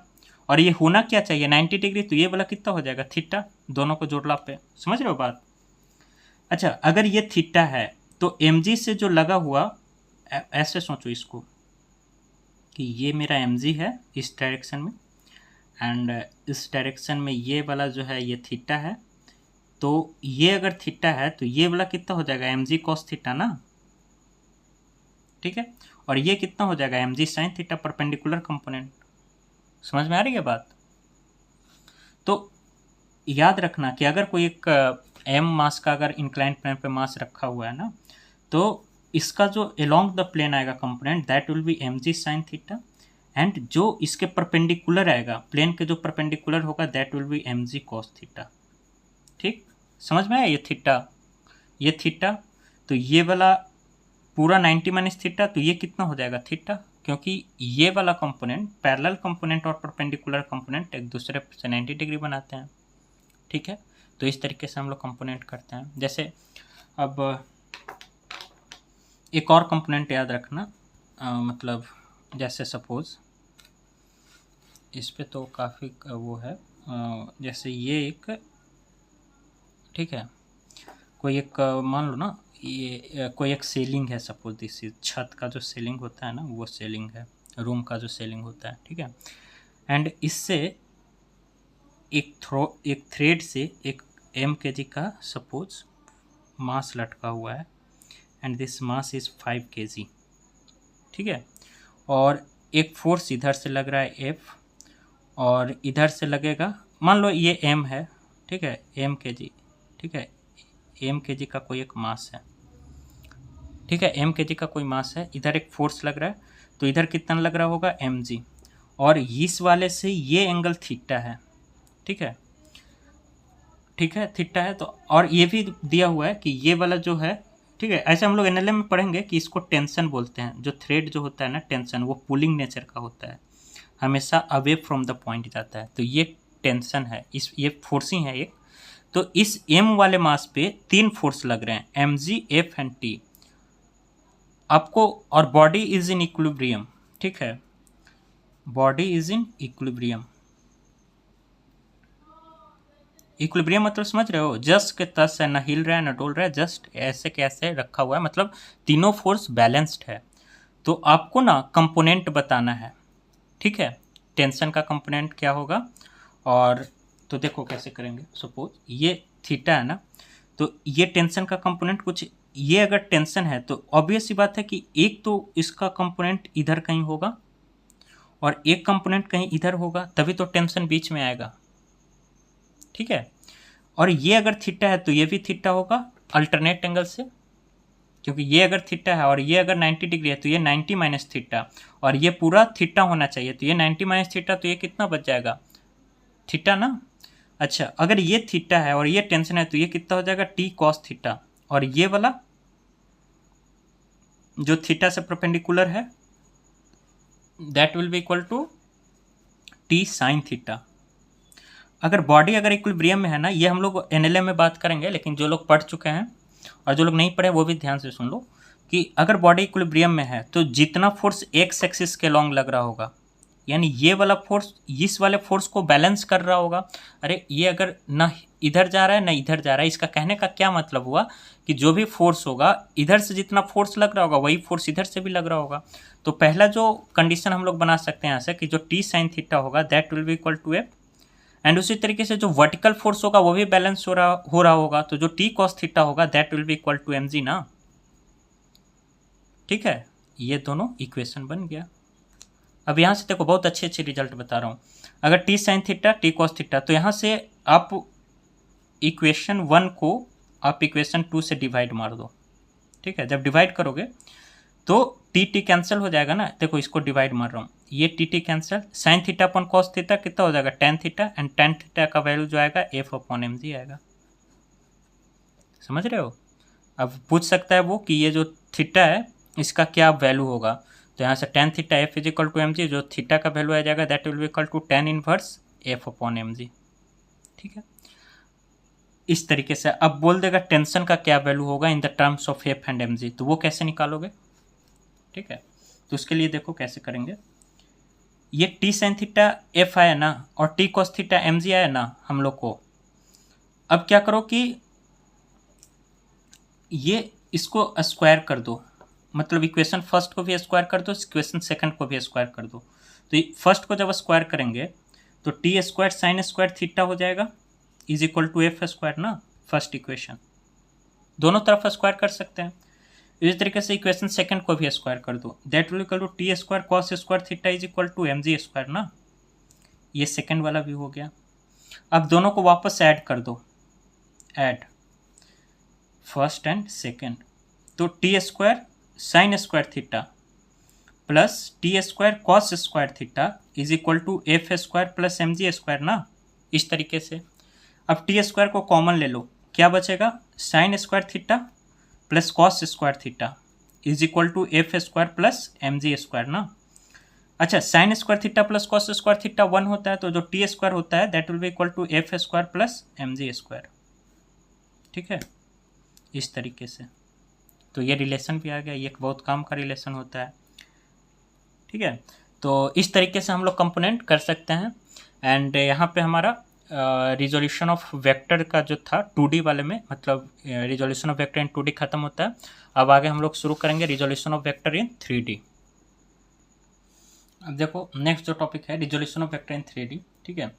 और ये होना क्या चाहिए 90 डिग्री, तो ये वाला कितना हो जाएगा थीटा, दोनों को जोड़ला पे। समझ रहे हो बात? अच्छा, अगर ये थीटा है तो mg से जो लगा हुआ, ऐसे सोचो इसको कि ये मेरा mg है इस डायरेक्शन में, एंड इस डायरेक्शन में ये वाला जो है ये थीटा है, तो ये अगर थीटा है तो ये वाला कितना हो जाएगा mg cos थीटा ना, ठीक है। और ये कितना हो जाएगा mg sin theta, perpendicular component. समझ में आ रही है बात? तो याद रखना कि अगर कोई एक m मास का अगर इंक्लाइंड प्लेन पे मास रखा हुआ है ना, तो इसका जो अलोंग द प्लेन आएगा component that will B mg sin theta, and जो इसके परपेंडिकुलर आएगा, प्लेन के जो परपेंडिकुलर होगा that will B mg cos theta, ठीक। समझ में आया? ये थीटा, तो ये वाला पूरा 90 माइनस थीटा, तो ये कितना हो जाएगा थीटा, क्योंकि ये वाला कंपोनेंट, पैरेलल कंपोनेंट और परपेंडिकुलर कंपोनेंट एक दूसरे से 90 डिग्री बनाते हैं, ठीक है। तो इस तरीके से हम लोग कंपोनेंट करते हैं। जैसे अब एक और कंपोनेंट याद रखना, मतलब जैसे सपोज इस पे तो काफ़ी वो है, जैसे ये एक, ठीक है, कोई एक मान लो ना, ये कोई एक सीलिंग है, सपोज दिस इज, छत का जो सीलिंग होता है ना वो सीलिंग है, रूम का जो सीलिंग होता है, ठीक है। एंड इससे एक थ्रेड से एक m kg का सपोज मास लटका हुआ है, and this mass is 5 kg, ठीक है। और एक फोर्स इधर से लग रहा है F, और इधर से लगेगा, मान लो ये m है, ठीक है, m kg, ठीक है, m kg का कोई एक मास है, ठीक है, m kg का कोई मास है, इधर एक फोर्स लग रहा है, तो इधर कितना लग रहा होगा mg, और इस वाले से ये एंगल थीटा है, ठीक है, ठीक है, थीटा है। तो और ये भी दिया हुआ है कि ये वाला जो है, ठीक है, ऐसे हम लोग एनएलएम में पढ़ेंगे कि इसको टेंशन बोलते हैं। जो थ्रेड जो होता है ना टेंशन, वो पुलिंग नेचर का होता है, हमेशा अवे फ्रॉम द पॉइंट जाता है, तो ये टेंशन है, इस ये फोर्सिंग है एक। तो इस m वाले मास पे 3 फोर्स लग रहे हैं, mg, f एंड t आपको, और बॉडी इज इन इक्विलिब्रियम, ठीक है, body is in equilibrium. Equilibrium मतलब समझ रहे हो, जस्ट के तस है, ना हिल रहा है ना डोल रहा है, जस्ट ऐसे कैसे रखा हुआ है, मतलब तीनों फोर्स बैलेंस्ड है। तो आपको ना कंपोनेंट बताना है, ठीक है, टेंशन का कंपोनेंट क्या होगा। और तो देखो कैसे करेंगे, सपोज ये थीटा है ना, तो ये टेंशन का कंपोनेंट कुछ, ये अगर टेंशन है तो ऑब्वियस सी बात है कि एक तो इसका कंपोनेंट इधर कहीं होगा और एक कंपोनेंट कहीं इधर होगा, तभी तो टेंशन बीच में आएगा, ठीक है। और ये अगर थीटा है तो ये भी थीटा होगा अल्टरनेट एंगल से, क्योंकि ये अगर थीटा है और ये अगर 90 डिग्री है तो ये 90 माइनस थीटा, और ये पूरा थीटा होना चाहिए, तो ये 90 माइनस थीटा, तो ये कितना बच जाएगा, थीटा ना। अच्छा, अगर ये थीटा है और ये टेंशन है तो ये कितना हो जाएगा, टी कॉस थीटा, और ये वाला जो थीटा से परपेंडिकुलर है that will be equal to T sine theta. अगर बॉडी अगर इक्विलिब्रियम में है ना, ये हम लोग एनएलएम में बात करेंगे, लेकिन जो लोग पढ़ चुके हैं और जो लोग नहीं पढ़े वो भी ध्यान से सुन लो कि अगर बॉडी इक्विलिब्रियम में है तो जितना फोर्स एक्स एक्सिस के लॉन्ग लग रहा होगा, यानी ये वाला फोर्स इस वाले फोर्स को बैलेंस कर रहा होगा। अरे ये अगर ना इधर जा रहा है ना इधर जा रहा है, इसका कहने का क्या मतलब हुआ कि जो भी फोर्स होगा इधर से जितना फोर्स लग रहा होगा वही फोर्स इधर से भी लग रहा होगा। तो पहला जो कंडीशन हम लोग बना सकते हैं यहाँ से कि जो टी साइन थीटा होगा that will be equal to F, and उसी तरीके से जो वर्टिकल फोर्स होगा वो भी बैलेंस हो रहा होगा, तो जो टी कॉस थीटा होगा that will be equal to M G ना, ठीक है। ये दोनों इक्वेशन बन गया। अब यहाँ से देखो बहुत अच्छे अच्छे रिजल्ट बता रहा हूँ। अगर T sine theta T cos theta, तो यहाँ से आप इक्वेशन 1 को आप इक्वेशन 2 से डिवाइड मार दो, ठीक है। जब डिवाइड करोगे तो टी टी कैंसिल हो जाएगा ना, देखो इसको डिवाइड मार रहा हूँ, ये T T cancel, sine theta upon cos theta कितना हो जाएगा, tan theta, and tan theta का वैल्यू जो आएगा एफ अपॉन एम जी आएगा, समझ रहे हो। अब पूछ सकता है वो कि ये जो थीटा है इसका क्या वैल्यू होगा, तो यहाँ से tan theta F is equal to M G, जो थीटा का वैल्यू आ जाएगा that will be equal to tan inverse F upon M G, ठीक है। इस तरीके से अब बोल देगा टेंशन का क्या वैल्यू होगा in the terms of F and M G, तो वो कैसे निकालोगे, ठीक है। तो उसके लिए देखो कैसे करेंगे, ये टी साइन थीटा एफ आया ना और T cos theta M G आया ना हम लोग को। अब क्या करो कि ये इसको स्क्वायर कर दो, मतलब इक्वेशन फर्स्ट को भी स्क्वायर कर दो, इक्वेशन सेकंड को भी स्क्वायर कर दो। तो फर्स्ट को जब स्क्वायर करेंगे तो T square sine square theta हो जाएगा is equal to F square ना, फर्स्ट इक्वेशन, दोनों तरफ स्क्वायर कर सकते हैं। इसी तरीके से इक्वेशन सेकंड को भी स्क्वायर कर दो, that will equal to T square cos square theta is equal to M G square ना, ये सेकंड वाला भी हो गया। अब दोनों को वापस ऐड कर दो, ऐड फर्स्ट एंड सेकंड, तो T square sine square theta plus T square cos square theta is equal to F square plus M G square ना, इस तरीके से। अब टी स्क्वायर को कॉमन ले लो, क्या बचेगा, sine square theta plus cos square theta is equal to F square plus M G square ना। अच्छा, sine square theta plus cos square theta 1 होता है, तो जो टी स्क्वायर होता है that will be equal to F square plus M G square, ठीक है, इस तरीके से। तो ये रिलेशन भी आ गया, ये एक बहुत काम का रिलेशन होता है, ठीक है। तो इस तरीके से हम लोग कंपोनेंट कर सकते हैं। एंड यहाँ पे हमारा रिजोल्यूशन ऑफ वेक्टर का जो था 2D वाले में, मतलब resolution of vector in 2D खत्म होता है। अब आगे हम लोग शुरू करेंगे resolution of vector in 3D। अब देखो नेक्स्ट जो टॉपिक है resolution of vector in 3D, ठीक है।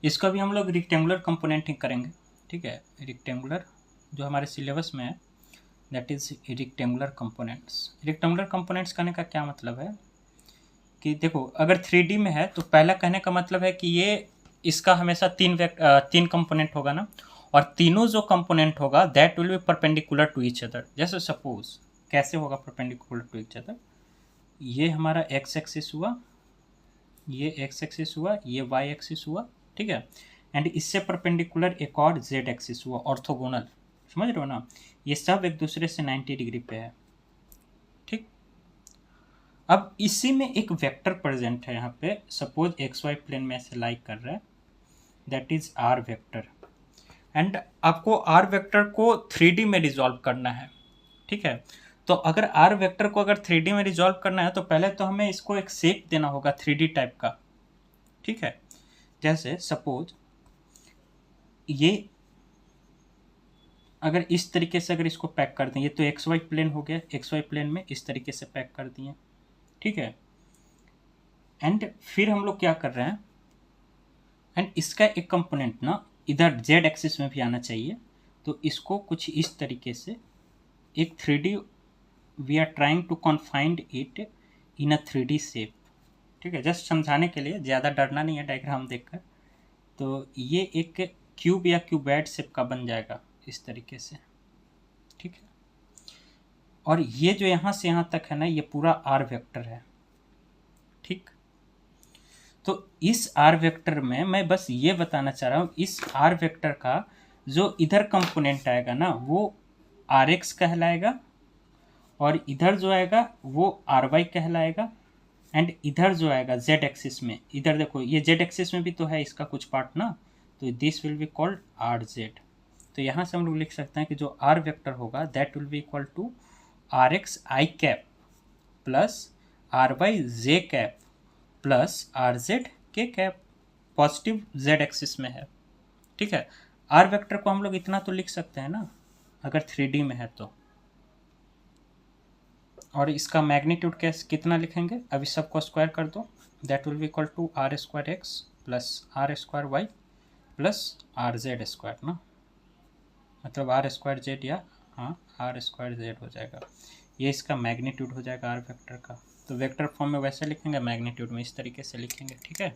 इसका भी हम लोग रेक्टेंगुलर कंपोनेंटिंग करेंगे, ठीक है। रेक्टेंगुलर जो हमारे सिलेबस में है that is rectangular components. Rectangular components करने का क्या मतलब है कि देखो अगर 3D में है तो पहला कहने का मतलब है कि ये इसका हमेशा तीन कंपोनेंट होगा ना, और तीनों जो कंपोनेंट होगा that will be perpendicular to each other. जैसे सपोज कैसे होगा परपेंडिकुलर टू ईच अदर, ये हमारा एक्स एक्सिस हुआ, ये एक्स एक्सिस हुआ, ये वाई एक्सिस हुआ, ठीक है, एंड इससे परपेंडिकुलर एक और जेड एक्सिस हुआ ऑर्थोगोनल, समझ रहे हो ना, ये सब एक दूसरे से 90 डिग्री पे है, ठीक। अब इसी में एक वेक्टर प्रेजेंट है यहाँ पे, सपोज एक्स वाई प्लेन में ऐसे लाई कर रहा है, that is R vector, and आपको आर वेक्टर को 3D में रिजॉल्व करना है, ठीक है। तो अगर आर वेक्टर को अगर 3D में रिजॉल्व करना है तो पहले तो हमें इसको एक शेप देना होगा 3D टाइप का, ठीक है। जैसे सपोज ये अगर इस तरीके से अगर इसको पैक कर दें, ये तो एक्स वाई प्लेन हो गया, एक्स वाई प्लेन में इस तरीके से पैक कर दिए, ठीक है। एंड फिर हम लोग क्या कर रहे हैं, एंड इसका एक कंपोनेंट ना इधर जेड एक्सिस में भी आना चाहिए, तो इसको कुछ इस तरीके से एक 3D we are trying to confined it in a 3D shape, ठीक है। जस्ट समझाने के लिए, ज़्यादा डरना नहीं है डायग्राम देखकर। तो ये एक क्यूब या क्यूबैड शेप का बन जाएगा इस तरीके से, ठीक है। और ये जो यहाँ से यहाँ तक है ना, ये पूरा आर वेक्टर है, ठीक। तो इस आर वेक्टर में मैं बस ये बताना चाह रहा हूँ, इस आर वेक्टर का जो इधर कंपोनेंट आएगा ना वो आर एक्स कहलाएगा, और इधर जो आएगा वो आर वाई कहलाएगा, एंड इधर जो आएगा जेड एक्सिस में, इधर देखो ये जेड एक्सिस में भी तो है इसका कुछ पार्ट ना, तो this will be called are Z. तो यहाँ से हम लोग लिख सकते हैं कि जो आर वेक्टर होगा that will be equal to R X I cap plus R Y J cap plus R Z K cap, positive Z axis में है, ठीक है। आर वेक्टर को हम लोग इतना तो लिख सकते हैं ना अगर 3D में है तो। और इसका मैग्नीट्यूड कैसे कितना लिखेंगे, अभी सबको स्क्वायर कर दो, that will be equal to are square x plus are square Y plus R Z square ना, मतलब आर स्क्वायर जेड, या हाँ आर स्क्वायर जेड हो जाएगा, ये इसका मैग्नीट्यूड हो जाएगा आर वेक्टर का। तो वेक्टर फॉर्म में वैसे लिखेंगे, मैग्नीट्यूड में इस तरीके से लिखेंगे, ठीक है।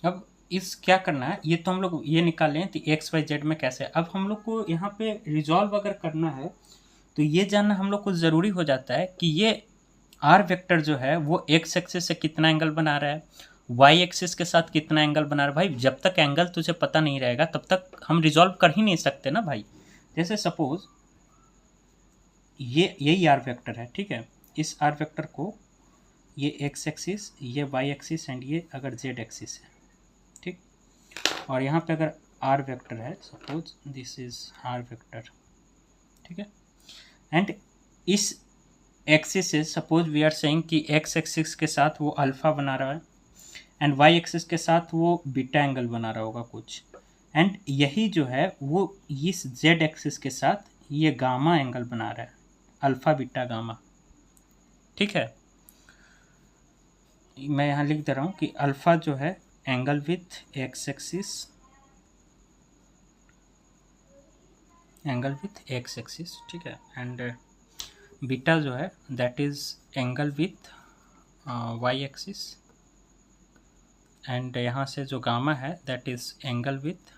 अब इस क्या करना है, ये तो हम लोग ये निकाल लें कि एक्स वाई जेड में कैसे, अब हम लोग को यहाँ पे रिजॉल्व अगर करना है तो ये जानना हम लोग को ज़रूरी हो जाता है कि ये आर वेक्टर जो है वो एक्स एक्सिस से कितना एंगल बना रहा है, वाई एक्सिस के साथ कितना एंगल बना रहा है। भाई जब तक एंगल तुझे पता नहीं रहेगा तब तक हम रिजॉल्व कर ही नहीं सकते ना भाई। जैसे सपोज ये यही आर वेक्टर है, ठीक है, इस आर वेक्टर को ये एक्स एक्सिस, ये वाई एक्सिस एंड ये अगर जेड एक्सिस है, ठीक, और यहाँ पे अगर आर वेक्टर है, suppose this is R vector, ठीक है, एंड इस एक्सिस से सपोज वी आर सेइंग कि एक्स एक्सिस के साथ वो अल्फा बना रहा है एंड वाई एक्सिस के साथ वो बीटा एंगल बना रहा होगा कुछ, एंड यही जो है वो इस जेड एक्सिस के साथ ये गामा एंगल बना रहा है, अल्फा बीटा गामा, ठीक है। मैं यहाँ लिख दे रहा हूँ कि अल्फा जो है angle with X axis, angle with X axis, ठीक है, एंड बीटा जो है that is angle with Y axis, and यहाँ से जो गामा है that is angle with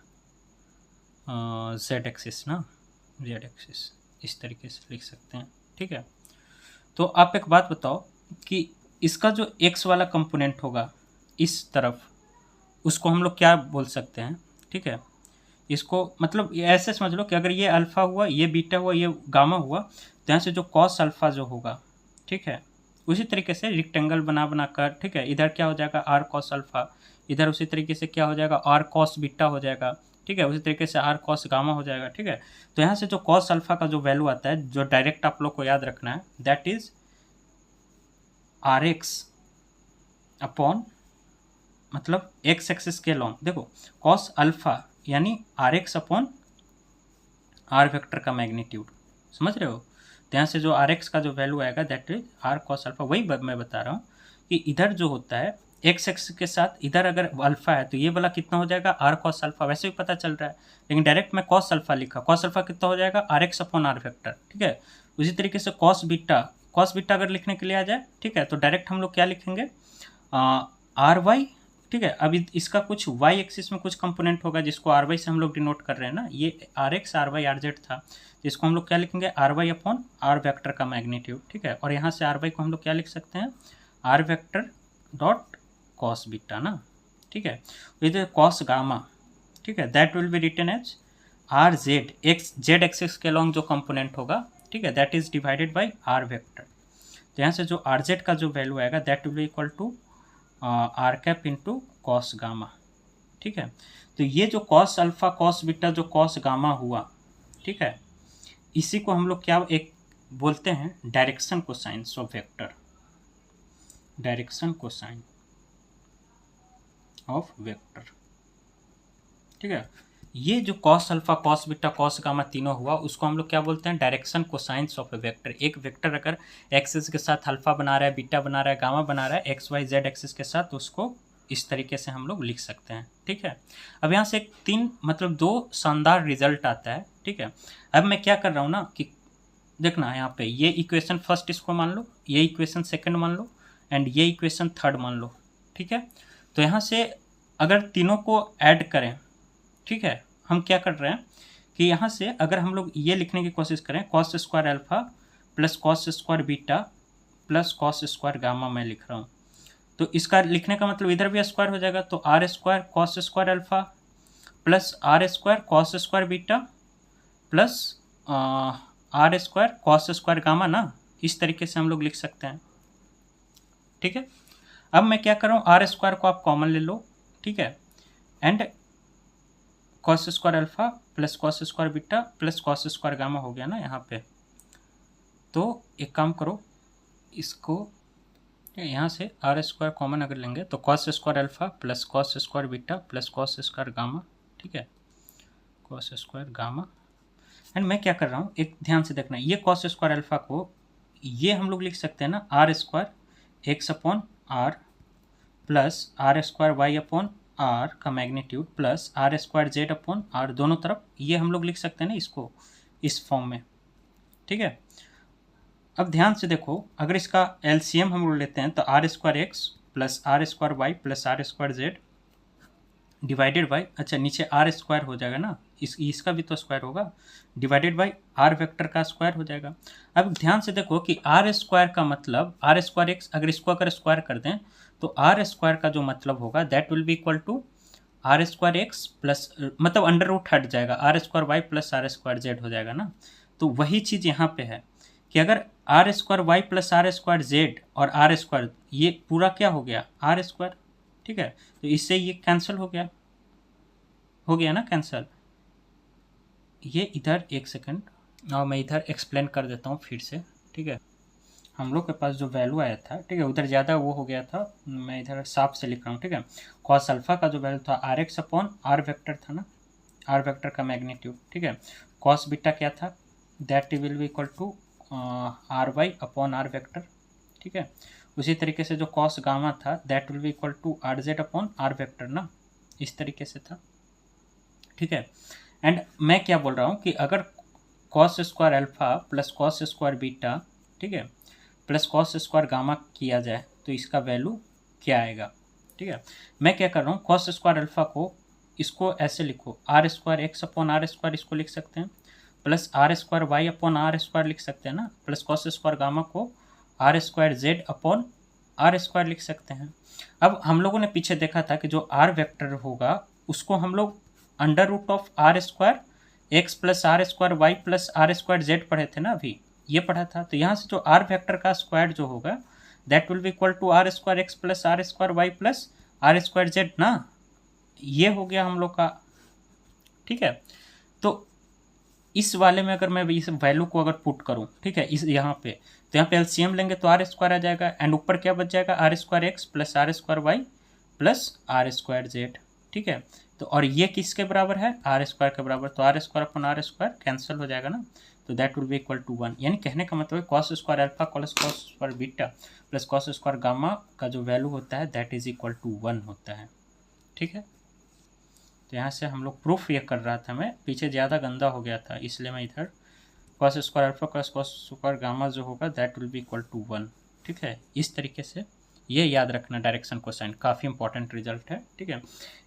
Z axis ना, जेड एक्सिस, इस तरीके से लिख सकते हैं, ठीक है। तो आप एक बात बताओ कि इसका जो एक्स वाला कंपोनेंट होगा इस तरफ, उसको हम लोग क्या बोल सकते हैं, ठीक है। इसको मतलब ये ऐसे समझ लो कि अगर ये अल्फ़ा हुआ, ये बीटा हुआ, ये गामा हुआ, तो यहाँ से जो कॉस अल्फ़ा जो होगा, ठीक है, उसी तरीके से रेक्टेंगल बना बना कर, ठीक है, इधर क्या हो जाएगा आर कॉस अल्फ़ा, इधर उसी तरीके से क्या हो जाएगा आर कॉस बीटा हो जाएगा, ठीक है, उसी तरीके से आर कॉस गामा हो जाएगा, ठीक है। तो यहाँ से जो कॉस अल्फ़ा का जो वैल्यू आता है, जो डायरेक्ट आप लोग को याद रखना है, that is R x upon, मतलब एक्स एक्सिस के लॉन्ग, देखो कॉस अल्फ़ा यानी R x upon are vector का मैग्नीट्यूड, समझ रहे हो। तो यहाँ से जो आर एक्स का जो वैल्यू आएगा that is R cos alpha, वही मैं बता रहा हूँ कि इधर जो होता है एक्स एक्स के साथ इधर अगर अल्फ़ा है तो ये वाला कितना हो जाएगा आर कॉस अल्फ़ा, वैसे भी पता चल रहा है, लेकिन डायरेक्ट मैं कॉस अल्फ़ा लिखा, कॉस अल्फ़ा कितना हो जाएगा R x upon are vector, ठीक है। उसी तरीके से कॉस बीटा, कॉस बीटा अगर लिखने के लिए आ जाए, ठीक है, तो डायरेक्ट हम लोग क्या लिखेंगे, आर वाई, ठीक है। अभी इसका कुछ वाई एक्सिस में कुछ कंपोनेंट होगा जिसको आर वाई से हम लोग डिनोट कर रहे हैं ना, ये R X R Y R Z था, इसको हम लोग क्या लिखेंगे, R Y upon are vector का मैग्नीट्यूड, ठीक है। और यहाँ से आर वाई को हम लोग क्या लिख सकते हैं, R vector dot cos beta ना, ठीक है। विद कॉस गामा, ठीक है, that will be written as R Z X, Z axis के अलॉन्ग जो कंपोनेंट होगा, ठीक है, that is divided by R vector. तो यहाँ से जो आर जेड का जो वैल्यू आएगा that will be equal to R cap into cos gamma, ठीक है। तो ये जो कॉस अल्फा कॉस बीटा जो कॉस गामा हुआ, ठीक है, इसी को हम लोग क्या एक बोलते हैं, direction cosines of vector, direction cosine of vector, ठीक है। ये जो cos alpha cos beta cos gamma तीनों हुआ उसको हम लोग क्या बोलते हैं, direction cosines of A vector. एक वेक्टर अगर एक्सिस के साथ अल्फा बना रहा है, बीटा बना रहा है, गामा बना रहा है, एक्स वाई जेड एक्सिस के साथ, तो उसको इस तरीके से हम लोग लिख सकते हैं, ठीक है। अब यहाँ से दो शानदार रिजल्ट आता है, ठीक है। अब मैं क्या कर रहा हूँ ना कि देखना यहाँ पे ये इक्वेशन फर्स्ट इसको मान लो, ये इक्वेशन सेकंड मान लो, एंड ये इक्वेशन थर्ड मान लो, ठीक है। तो यहाँ से अगर तीनों को ऐड करें, ठीक है, हम क्या कर रहे हैं कि यहाँ से अगर हम लोग ये लिखने की कोशिश करें, cos square alpha plus cos square beta plus cos square gamma मैं लिख रहा हूँ, तो इसका लिखने का मतलब इधर भी स्क्वायर हो जाएगा, तो r square cos square alpha plus are square cos square beta plus are square cos square gamma ना, इस तरीके से हम लोग लिख सकते हैं, ठीक है। अब मैं क्या कर रहा हूँ, आर स्क्वायर को आप कॉमन ले लो, ठीक है, and cos square alpha plus cos square beta plus cos square gamma हो गया ना यहाँ पे। तो एक काम करो, इसको यहाँ से आर स्क्वायर कॉमन अगर लेंगे तो cos square alpha plus cos square beta plus cos square gamma, ठीक है, कॉस स्क्वायर गामा। एंड मैं क्या कर रहा हूँ, एक ध्यान से देखना, ये कॉस स्क्वायर अल्फा को ये हम लोग लिख सकते हैं ना, R square x upon R plus are square Y upon R का magnitude plus are square Z upon R, दोनों तरफ ये हम लोग लिख सकते हैं ना इसको इस फॉर्म में, ठीक है। अब ध्यान से देखो, अगर इसका एलसीएम हम लोग लेते हैं तो r square x plus are square Y plus are square z divided by, अच्छा नीचे आर स्क्वायर हो जाएगा ना, इसका भी तो स्क्वायर होगा, डिवाइडेड बाई आर वेक्टर का स्क्वायर हो जाएगा। अब ध्यान से देखो कि आर स्क्वायर का मतलब आर स्क्वायर एक्स, अगर इसको अगर स्क्वायर कर दें तो आर स्क्वायर का जो मतलब होगा that will be equal to are square x plus, मतलब अंडर रूट हट जाएगा, r square Y plus are square z हो जाएगा ना। तो वही चीज़ यहाँ पे है कि अगर r square Y plus are square z और आर स्क्वायर ये पूरा क्या हो गया, आर स्क्वायर, ठीक है, तो इससे ये कैंसिल हो गया ना कैंसिल। ये इधर एक सेकंड और मैं इधर एक्सप्लेन कर देता हूँ फिर से, ठीक है। हम लोग के पास जो वैल्यू आया था, ठीक है, उधर ज़्यादा वो हो गया था, मैं इधर साफ से लिख रहा हूँ, ठीक है। कॉस अल्फा का जो वैल्यू था r x upon are vector था ना, आर वेक्टर का मैग्नीट्यूड, ठीक है। कॉस बीटा क्या था, that will be equal to r Y upon are vector, ठीक है। उसी तरीके से जो कॉस गामा था that will be equal to r z upon are vector ना, इस तरीके से था, ठीक है। एंड मैं क्या बोल रहा हूँ कि अगर cos square alpha plus cos square beta, ठीक है, प्लस कॉस स्क्वायर गामा किया जाए तो इसका वैल्यू क्या आएगा, ठीक है। मैं क्या कर रहा हूँ, कॉस स्क्वायर अल्फा को इसको ऐसे लिखो, r square x upon r square इसको लिख सकते हैं, plus are square Y upon r square लिख सकते हैं ना, प्लस कॉस स्क्वायर गामा को r square Z upon r square लिख सकते हैं। अब हम लोगों ने पीछे देखा था कि जो आर वेक्टर होगा उसको हम लोग under root of r square x plus are square Y plus are square z पढ़े थे ना, अभी ये पढ़ा था। तो यहाँ से जो आर वेक्टर का स्क्वायर जो होगा that will be equal to are square x plus are square Y plus are square z ना, ये हो गया हम लोग का, ठीक है। तो इस वाले में अगर मैं इस वैल्यू को अगर पुट करूँ, ठीक है, इस यहाँ पे, तो यहाँ पे एलसीएम लेंगे तो आर स्क्वायर आ जाएगा, एंड ऊपर क्या बच जाएगा, r square x plus are square Y plus are square z, ठीक है। तो और ये किसके बराबर है, आर स्क्वायर के बराबर, तो r square upon r square cancel हो जाएगा ना, तो that will be equal to 1। यानी कहने का मतलब है cos square alpha plus cos square beta plus cos square gamma का जो वैल्यू होता है दैट इज इक्वल टू 1 होता है, ठीक है। तो यहाँ से हम लोग प्रूफ ये कर रहा था, मैं पीछे ज़्यादा गंदा हो गया था इसलिए मैं इधर cos square alpha plus cos square gamma जो होगा that will be equal to 1। ठीक है, इस तरीके से ये याद रखना डायरेक्शन कोसाइन, काफ़ी इंपॉर्टेंट रिजल्ट है। ठीक है,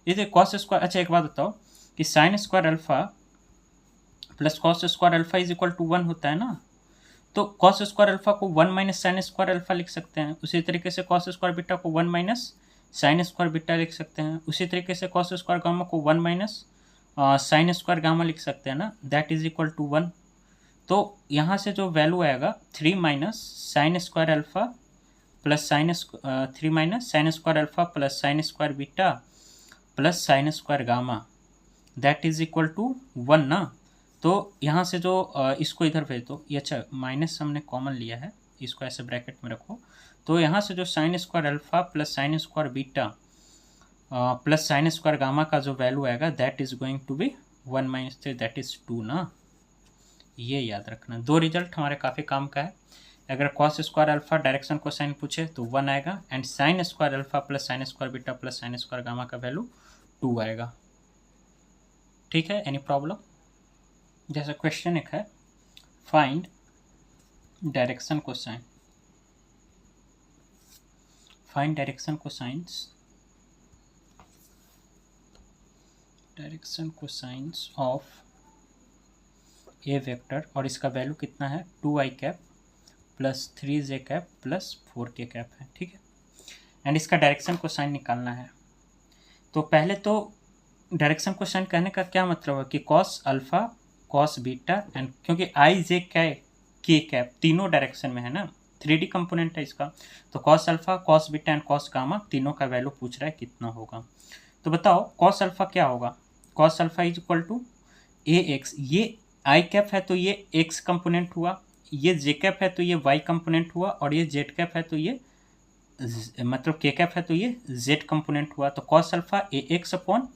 ये कॉस स्क्वायर, अच्छा एक बात बताओ कि sine square alpha plus cos square alpha is equal to 1 होता है ना, तो कॉस स्क्वायर अल्फा को 1 माइनस साइन स्क्वायर अल्फा लिख सकते हैं। उसी तरीके से कॉस स्क्वायर बीटा को 1 माइनस साइन स्क्वायर बीटा लिख सकते हैं। उसी तरीके से कॉस स्क्वायर गामा को 1 माइनस साइन स्क्वायर गामा लिख सकते हैं ना, दैट इज इक्वल टू 1। तो यहाँ से जो वैल्यू आएगा 3 minus sine square alpha plus sine 3 minus sine square alpha plus sine square beta plus sine square gamma that is equal to 1 ना। तो यहाँ से जो इसको इधर भेज दो, ये अच्छा माइनस हमने कॉमन लिया है, इसको ऐसे ब्रैकेट में रखो। तो यहाँ से जो sine square alpha plus sine square beta plus sine square gamma का जो वैल्यू आएगा that is going to be 1 minus 3 that is 2 ना। ये याद रखना, दो रिजल्ट हमारे काफ़ी काम का है। अगर कॉस स्क्वायर अल्फा डायरेक्शन को साइन पूछे तो 1 आएगा, and sign square alpha plus sine square beta plus sine square gamma का वैल्यू 2 आएगा। ठीक है, एनी प्रॉब्लम? जैसा क्वेश्चन एक है, find direction cosine, find direction cosines, direction cosines of A vector, और इसका वैल्यू कितना है 2i cap plus 3j cap plus 4k cap है। ठीक है, एंड इसका डायरेक्शन कोसाइन निकालना है। तो पहले तो डायरेक्शन कोसाइन कहने का क्या मतलब है कि cos alpha cos beta and क्योंकि आई जे के कैप तीनों डायरेक्शन में है ना, 3D कंपोनेंट है इसका, तो cos alpha cos beta and cos gamma तीनों का वैल्यू पूछ रहा है कितना होगा। तो बताओ कॉस अल्फा क्या होगा, cos alpha is equal to A x, ये आई कैप है तो ये एक्स कंपोनेंट हुआ, ये जे कैप है तो ये वाई कंपोनेंट हुआ, और ये जेड कैप है तो ये मतलब के कैप है तो ये जेड कंपोनेंट हुआ। तो कॉस अल्फा ए एक्स अपॉन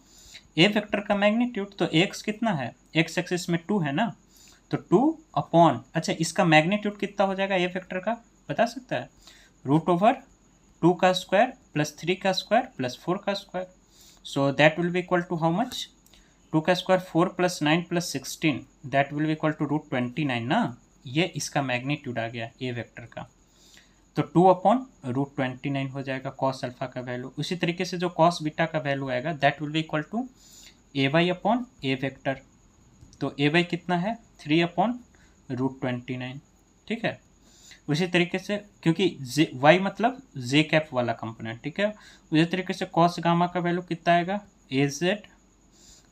ए वेक्टर का मैग्नीट्यूड, तो एक्स कितना है, एक्स एक्सिस में 2 है ना, तो 2 अपॉन, अच्छा इसका मैग्नीट्यूड कितना हो जाएगा ए वेक्टर का बता सकता है, रूट ओवर 2 का स्क्वायर प्लस 3 का स्क्वायर प्लस 4 का square. So that will be equal to how much, 2 का square 4 plus 9 plus 16 that will be equal to root 29 ना। ये इसका मैग्नीट्यूड आ गया ए वेक्टर का, तो 2 अपॉन रूट 29 हो जाएगा कॉस अल्फा का वैल्यू। उसी तरीके से जो कॉस बीटा का वैल्यू आएगा that will be equal to a Y upon A vector, तो ए वाई कितना है 3 अपॉन रूट 29। ठीक है, उसी तरीके से क्योंकि जे वाई मतलब जे कैप वाला कंपोनेंट, ठीक है, उसी तरीके से कॉस गामा का वैल्यू कितना आएगा ए जेड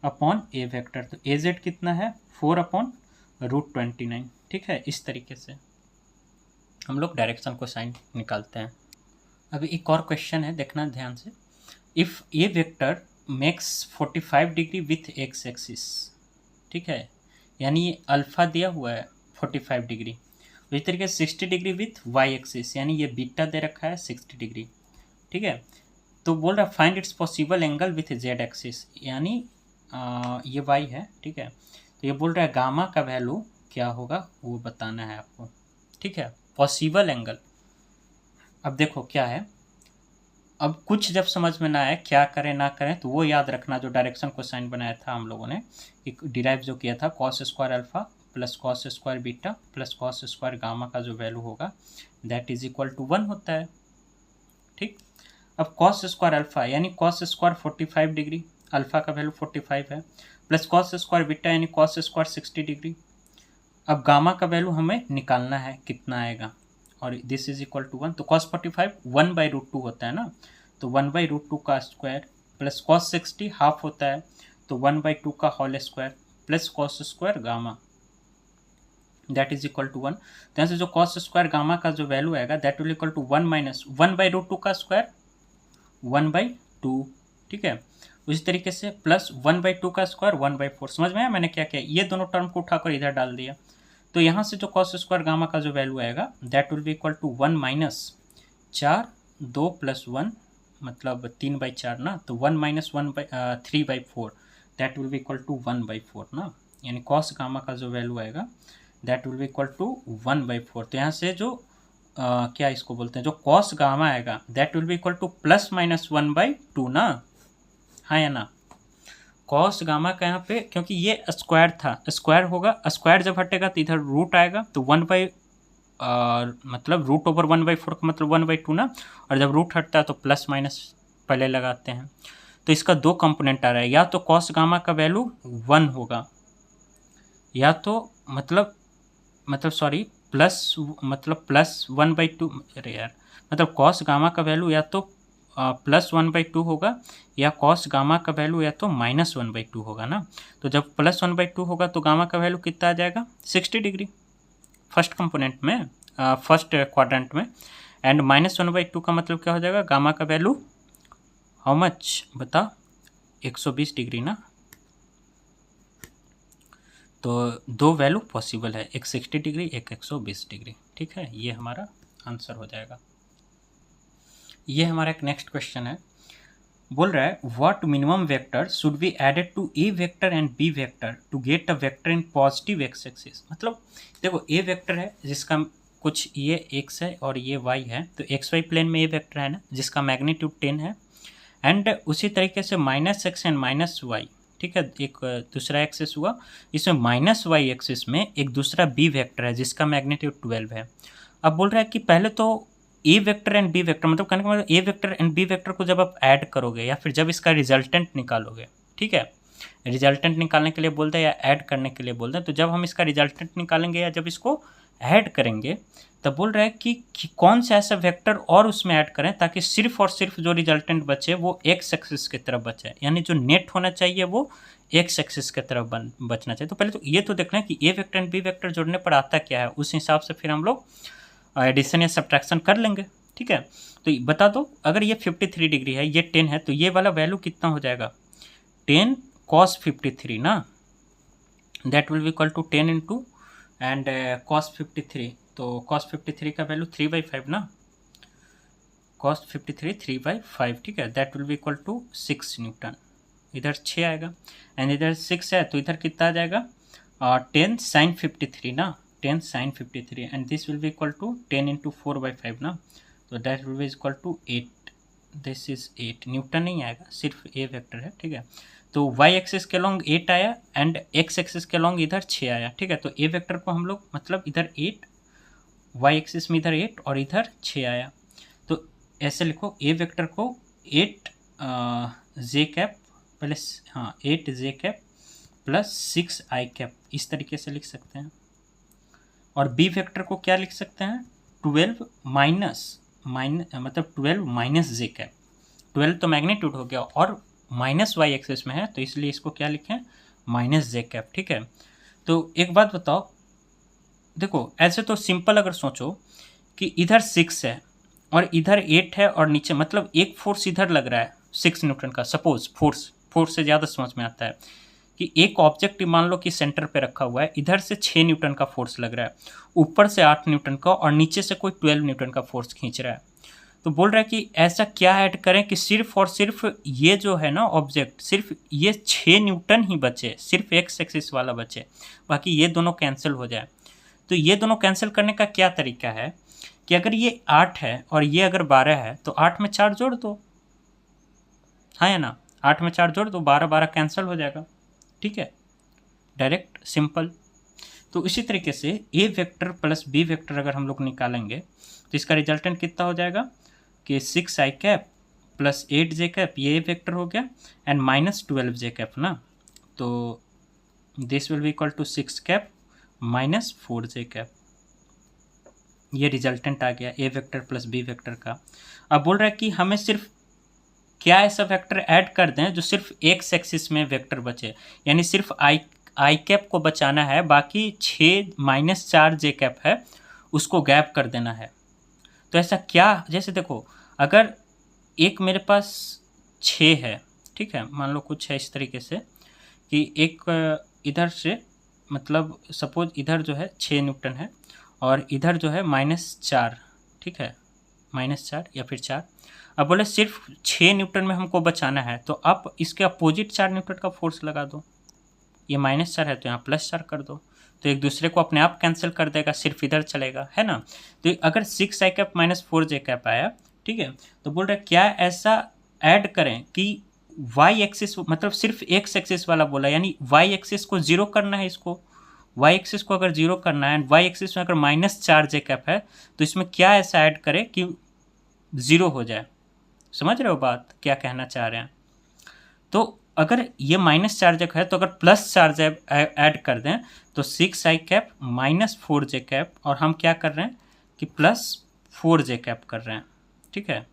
अपॉन ए वेक्टर, तो ए जेड कितना है 4 अपॉन रूट 29। ठीक है, इस तरीके से हम लोग डायरेक्शन को साइन निकालते हैं। अभी एक और क्वेश्चन है, देखना ध्यान से, if A vector makes 45 degree with X axis, ठीक है, यानी ये अल्फा दिया हुआ है 45 डिग्री, इसी तरीके से 60 डिग्री विथ वाई एक्सिस, यानी ये बीटा दे रखा है 60 डिग्री। ठीक है, तो बोल रहा है find its possible angle with Z axis, यानी ये वाई है। ठीक है, तो ये बोल रहा है गामा का वैल्यू क्या होगा वो बताना है आपको। ठीक है, पॉसिबल एंगल, अब देखो क्या है, अब कुछ जब समझ में ना आए क्या करें ना करें तो वो याद रखना जो डायरेक्शन को साइन बनाया था हम लोगों ने, एक डिराइव जो किया था cos square alpha plus cos square beta plus cos square gamma का जो वैल्यू होगा दैट इज इक्वल टू 1 होता है। ठीक, अब कॉस स्क्वायर अल्फा यानी कॉस स्क्वायर 45 डिग्री, अल्फा का वैल्यू 45 है, प्लस कॉस स्क्वायर बीटा यानी कॉस स्क्वायर 60 डिग्री। अब गामा का वैल्यू हमें निकालना है कितना आएगा, और दिस इज इक्वल टू 1, तो कॉस 45 1/√2 होता है ना, तो 1/√2 का स्क्वायर प्लस कॉस 60 हाफ होता है, तो 1/2 का whole square plus cos square gamma that is equal to 1। तो यहाँ से जो कॉस स्क्वायर गामा का जो वैल्यू आएगा that will equal to 1 minus 1/√2 का स्क्वायर 1/2। ठीक है, उसी तरीके से प्लस 1/2 का स्क्वायर 1/4। समझ में आया मैंने क्या किया, ये दोनों टर्म को उठाकर इधर डाल दिया, तो यहाँ से जो कॉस स्क्वायर गामा का जो वैल्यू आएगा that will be equal to 1 minus 4 2 plus 1 मतलब 3/4 ना, तो 1 minus 3/4 that will be equal to 1/4 ना, यानी कॉस गामा का जो वैल्यू आएगा that will be equal to 1/4। तो यहाँ से जो क्या इसको बोलते हैं, जो कॉस गामा आएगा that will be equal two plus minus 1/2 ना, हाँ या ना, कॉस गामा का यहाँ पे, क्योंकि ये स्क्वायर था, स्क्वायर होगा, स्क्वायर जब हटेगा तो इधर रूट आएगा, तो 1/, मतलब रूट ओवर 1/4 का मतलब 1/2 ना, और जब रूट हटता है तो प्लस माइनस पहले लगाते हैं। तो इसका दो कंपोनेंट आ रहा है, या तो कॉस गामा का वैल्यू 1 होगा, या तो मतलब सॉरी प्लस, मतलब प्लस 1/2, अरे यार, मतलब कॉस गामा का वैल्यू या तो प्लस 1/2 होगा, या कॉस गामा का वैल्यू या तो माइनस 1/2 होगा ना। तो जब प्लस 1/2 होगा तो गामा का वैल्यू कितना आ जाएगा, 60 डिग्री फर्स्ट कंपोनेंट में, फर्स्ट क्वाड्रेंट में। एंड माइनस 1/2 का मतलब क्या हो जाएगा, गामा का वैल्यू हाउ मच बता, 120 डिग्री ना। तो दो वैल्यू पॉसिबल है, एक 60 डिग्री, एक 120 डिग्री। ठीक है, ये हमारा आंसर हो जाएगा। ये हमारा एक नेक्स्ट क्वेश्चन है, बोल रहा है what minimum vector should be added to A vector and b vector to get a vector in positive x axis. मतलब देखो ए वेक्टर है जिसका कुछ ये एक्स है और ये वाई है, तो एक्स वाई प्लेन में ए वेक्टर है ना, जिसका मैग्नीट्यूड 10 है। एंड उसी तरीके से minus x and minus y, ठीक है, एक दूसरा एक्सिस हुआ, इसमें माइनस वाई एक्सिस में एक दूसरा बी वेक्टर है जिसका मैग्नीट्यूड 12 है। अब बोल रहा है कि पहले तो ए वेक्टर एंड बी वेक्टर, मतलब कहने का मतलब ए वेक्टर एंड बी वेक्टर को जब आप ऐड करोगे या फिर जब इसका रिजल्टेंट निकालोगे, ठीक है, रिजल्टेंट निकालने के लिए बोलते हैं या ऐड करने के लिए बोलते हैं, तो जब हम इसका रिजल्टेंट निकालेंगे या जब इसको ऐड करेंगे तब बोल रहा है कि कौन सा ऐसा वेक्टर और उसमें ऐड करें ताकि सिर्फ और सिर्फ जो रिजल्टेंट बचे वो एक्स एक्सिस की तरफ बचे, यानी जो नेट होना चाहिए वो एक्स एक्सिस की तरफ बचना चाहिए। तो पहले तो ये तो देखना है कि ए वेक्टर एंड बी वेक्टर जोड़ने पर आता क्या है, उस हिसाब से फिर हम लोग एडिशन या सब्ट्रैक्शन कर लेंगे। ठीक है, तो बता दो अगर ये 53 डिग्री है, ये 10 है, तो ये वाला वैल्यू कितना हो जाएगा, 10 cos 53 ना, that will be equal to 10 into and cos 53, तो cos 53 का वैल्यू 3/5 ना, cos 53 3/5, ठीक है, that will be equal to 6 newton, इधर 6 आएगा एंड इधर 6 है, तो इधर कितना आ जाएगा 10 sin 53 ना, 10 sin 53 and this will be equal to 10 into 4/5 ना, तो that will be equal to 8, this is 8 newton नहीं आएगा, सिर्फ ए वेक्टर है। ठीक है, तो वाई एक्सिस के लॉन्ग 8 आया एंड एक्स एक्सिस के लॉन्ग इधर 6 आया। ठीक है, तो ए वेक्टर को हम लोग मतलब इधर 8, वाई एक्सिस में इधर 8 और इधर 6 आया, तो ऐसे लिखो ए वेक्टर को 8 j cap plus 8 j cap plus 6 i cap, इस तरीके से लिख सकते हैं। और बी वेक्टर को क्या लिख सकते हैं, 12 मतलब 12 माइनस जे कैप, 12 तो मैग्नीट्यूड हो गया और माइनस वाई एक्सिस में है, तो इसलिए इसको क्या लिखें, माइनस जे कैप। ठीक है, तो एक बात बताओ, देखो ऐसे तो सिंपल अगर सोचो कि इधर 6 है और इधर 8 है और नीचे, मतलब एक फोर्स इधर लग रहा है 6 न्यूटन का, सपोज फोर्स से ज़्यादा समझ में आता है कि एक ऑब्जेक्ट मान लो कि सेंटर पे रखा हुआ है, इधर से 6 न्यूटन का फोर्स लग रहा है, ऊपर से 8 न्यूटन का और नीचे से कोई 12 न्यूटन का फोर्स खींच रहा है। तो बोल रहा है कि ऐसा क्या ऐड करें कि सिर्फ और सिर्फ ये जो है ना ऑब्जेक्ट, सिर्फ ये 6 न्यूटन ही बचे, सिर्फ एक्स एक्सिस वाला बचे, बाकी ये दोनों कैंसिल हो जाए। तो ये दोनों कैंसिल करने का क्या तरीका है कि अगर ये 8 है और ये अगर 12 है तो 8 में 4 जोड़ दो, हाँ या ना, 8 में 4 जोड़ दो, 12 कैंसिल हो जाएगा। ठीक है, डायरेक्ट सिंपल। तो इसी तरीके से ए वेक्टर प्लस बी वेक्टर अगर हम लोग निकालेंगे तो इसका रिजल्टेंट कितना हो जाएगा कि 6 i cap plus 8 j cap, ये वेक्टर हो गया, एंड माइनस 12 जे कैप ना, तो this will be equal to 6 cap minus 4 J cap, ये रिजल्टेंट आ गया a vector plus B vector का। अब बोल रहा है कि हमें सिर्फ क्या ऐसा वेक्टर ऐड कर दें जो सिर्फ एक्स एक्सिस में वेक्टर बचे, यानी सिर्फ आई कैप को बचाना है, बाकी 6 माइनस 4 जे कैप है उसको गैप कर देना है। तो ऐसा क्या, जैसे देखो अगर एक मेरे पास 6 है, ठीक है, मान लो कुछ है इस तरीके से कि एक इधर से, मतलब सपोज इधर जो है 6 न्यूटन है और इधर जो है -4, ठीक है, -4 या फिर 4। अब बोले सिर्फ 6 न्यूटन में हमको बचाना है, तो आप इसके अपोजिट 4 न्यूटन का फोर्स लगा दो, ये -4 है तो यहाँ +4 कर दो, तो एक दूसरे को अपने आप कैंसिल कर देगा, सिर्फ इधर चलेगा, है ना। तो अगर 6 i cap minus 4 J cap आया, ठीक है, तो बोल रहे क्या ऐसा ऐड करें कि वाई एक्सिस मतलब सिर्फ एक्स एक्सिस वाला बोला, यानी वाई एक्सिस को जीरो करना है इसको। वाई एक्सिस को अगर जीरो करना है, वाई एक्सिस में अगर -4 है तो इसमें क्या ऐसा ऐड करे कि ज़ीरो हो जाए। समझ रहे हो बात क्या कहना चाह रहे हैं? तो अगर ये -4 है तो अगर +4 ऐड कर दें तो 6i -4j, और हम क्या कर रहे हैं कि +4j कर रहे हैं। ठीक है,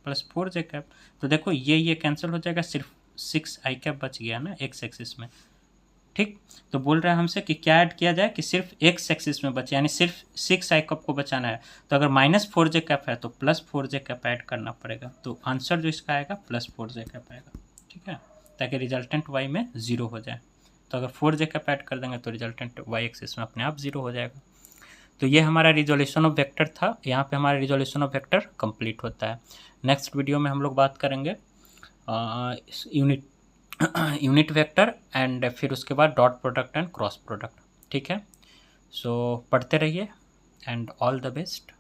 +4j। तो देखो ये कैंसिल हो जाएगा, सिर्फ 6i बच गया ना एक्स एक्सिस में। ठीक, तो बोल रहा है हमसे कि क्या ऐड किया जाए कि सिर्फ एक्स एक्सिस में बचे, यानी सिर्फ 6i को बचाना है। तो अगर -4j है तो +4j ऐड करना पड़ेगा। तो आंसर जो इसका आएगा +4j आएगा। ठीक है, ताकि रिजल्टेंट y में 0 हो जाए। तो अगर 4j ऐड कर देंगे तो रिजल्टेंट y एक्सिस में अपने आप 0 हो जाएगा। तो ये हमारा रिजोल्यूशन ऑफ वेक्टर था। यहाँ पे हमारा रिजोल्यूशन ऑफ वेक्टर कंप्लीट होता है। नेक्स्ट वीडियो में हम लोग बात करेंगे यूनिट वेक्टर एंड फिर उसके बाद dot product and cross product. ठीक है, सो पढ़ते रहिए एंड ऑल द बेस्ट।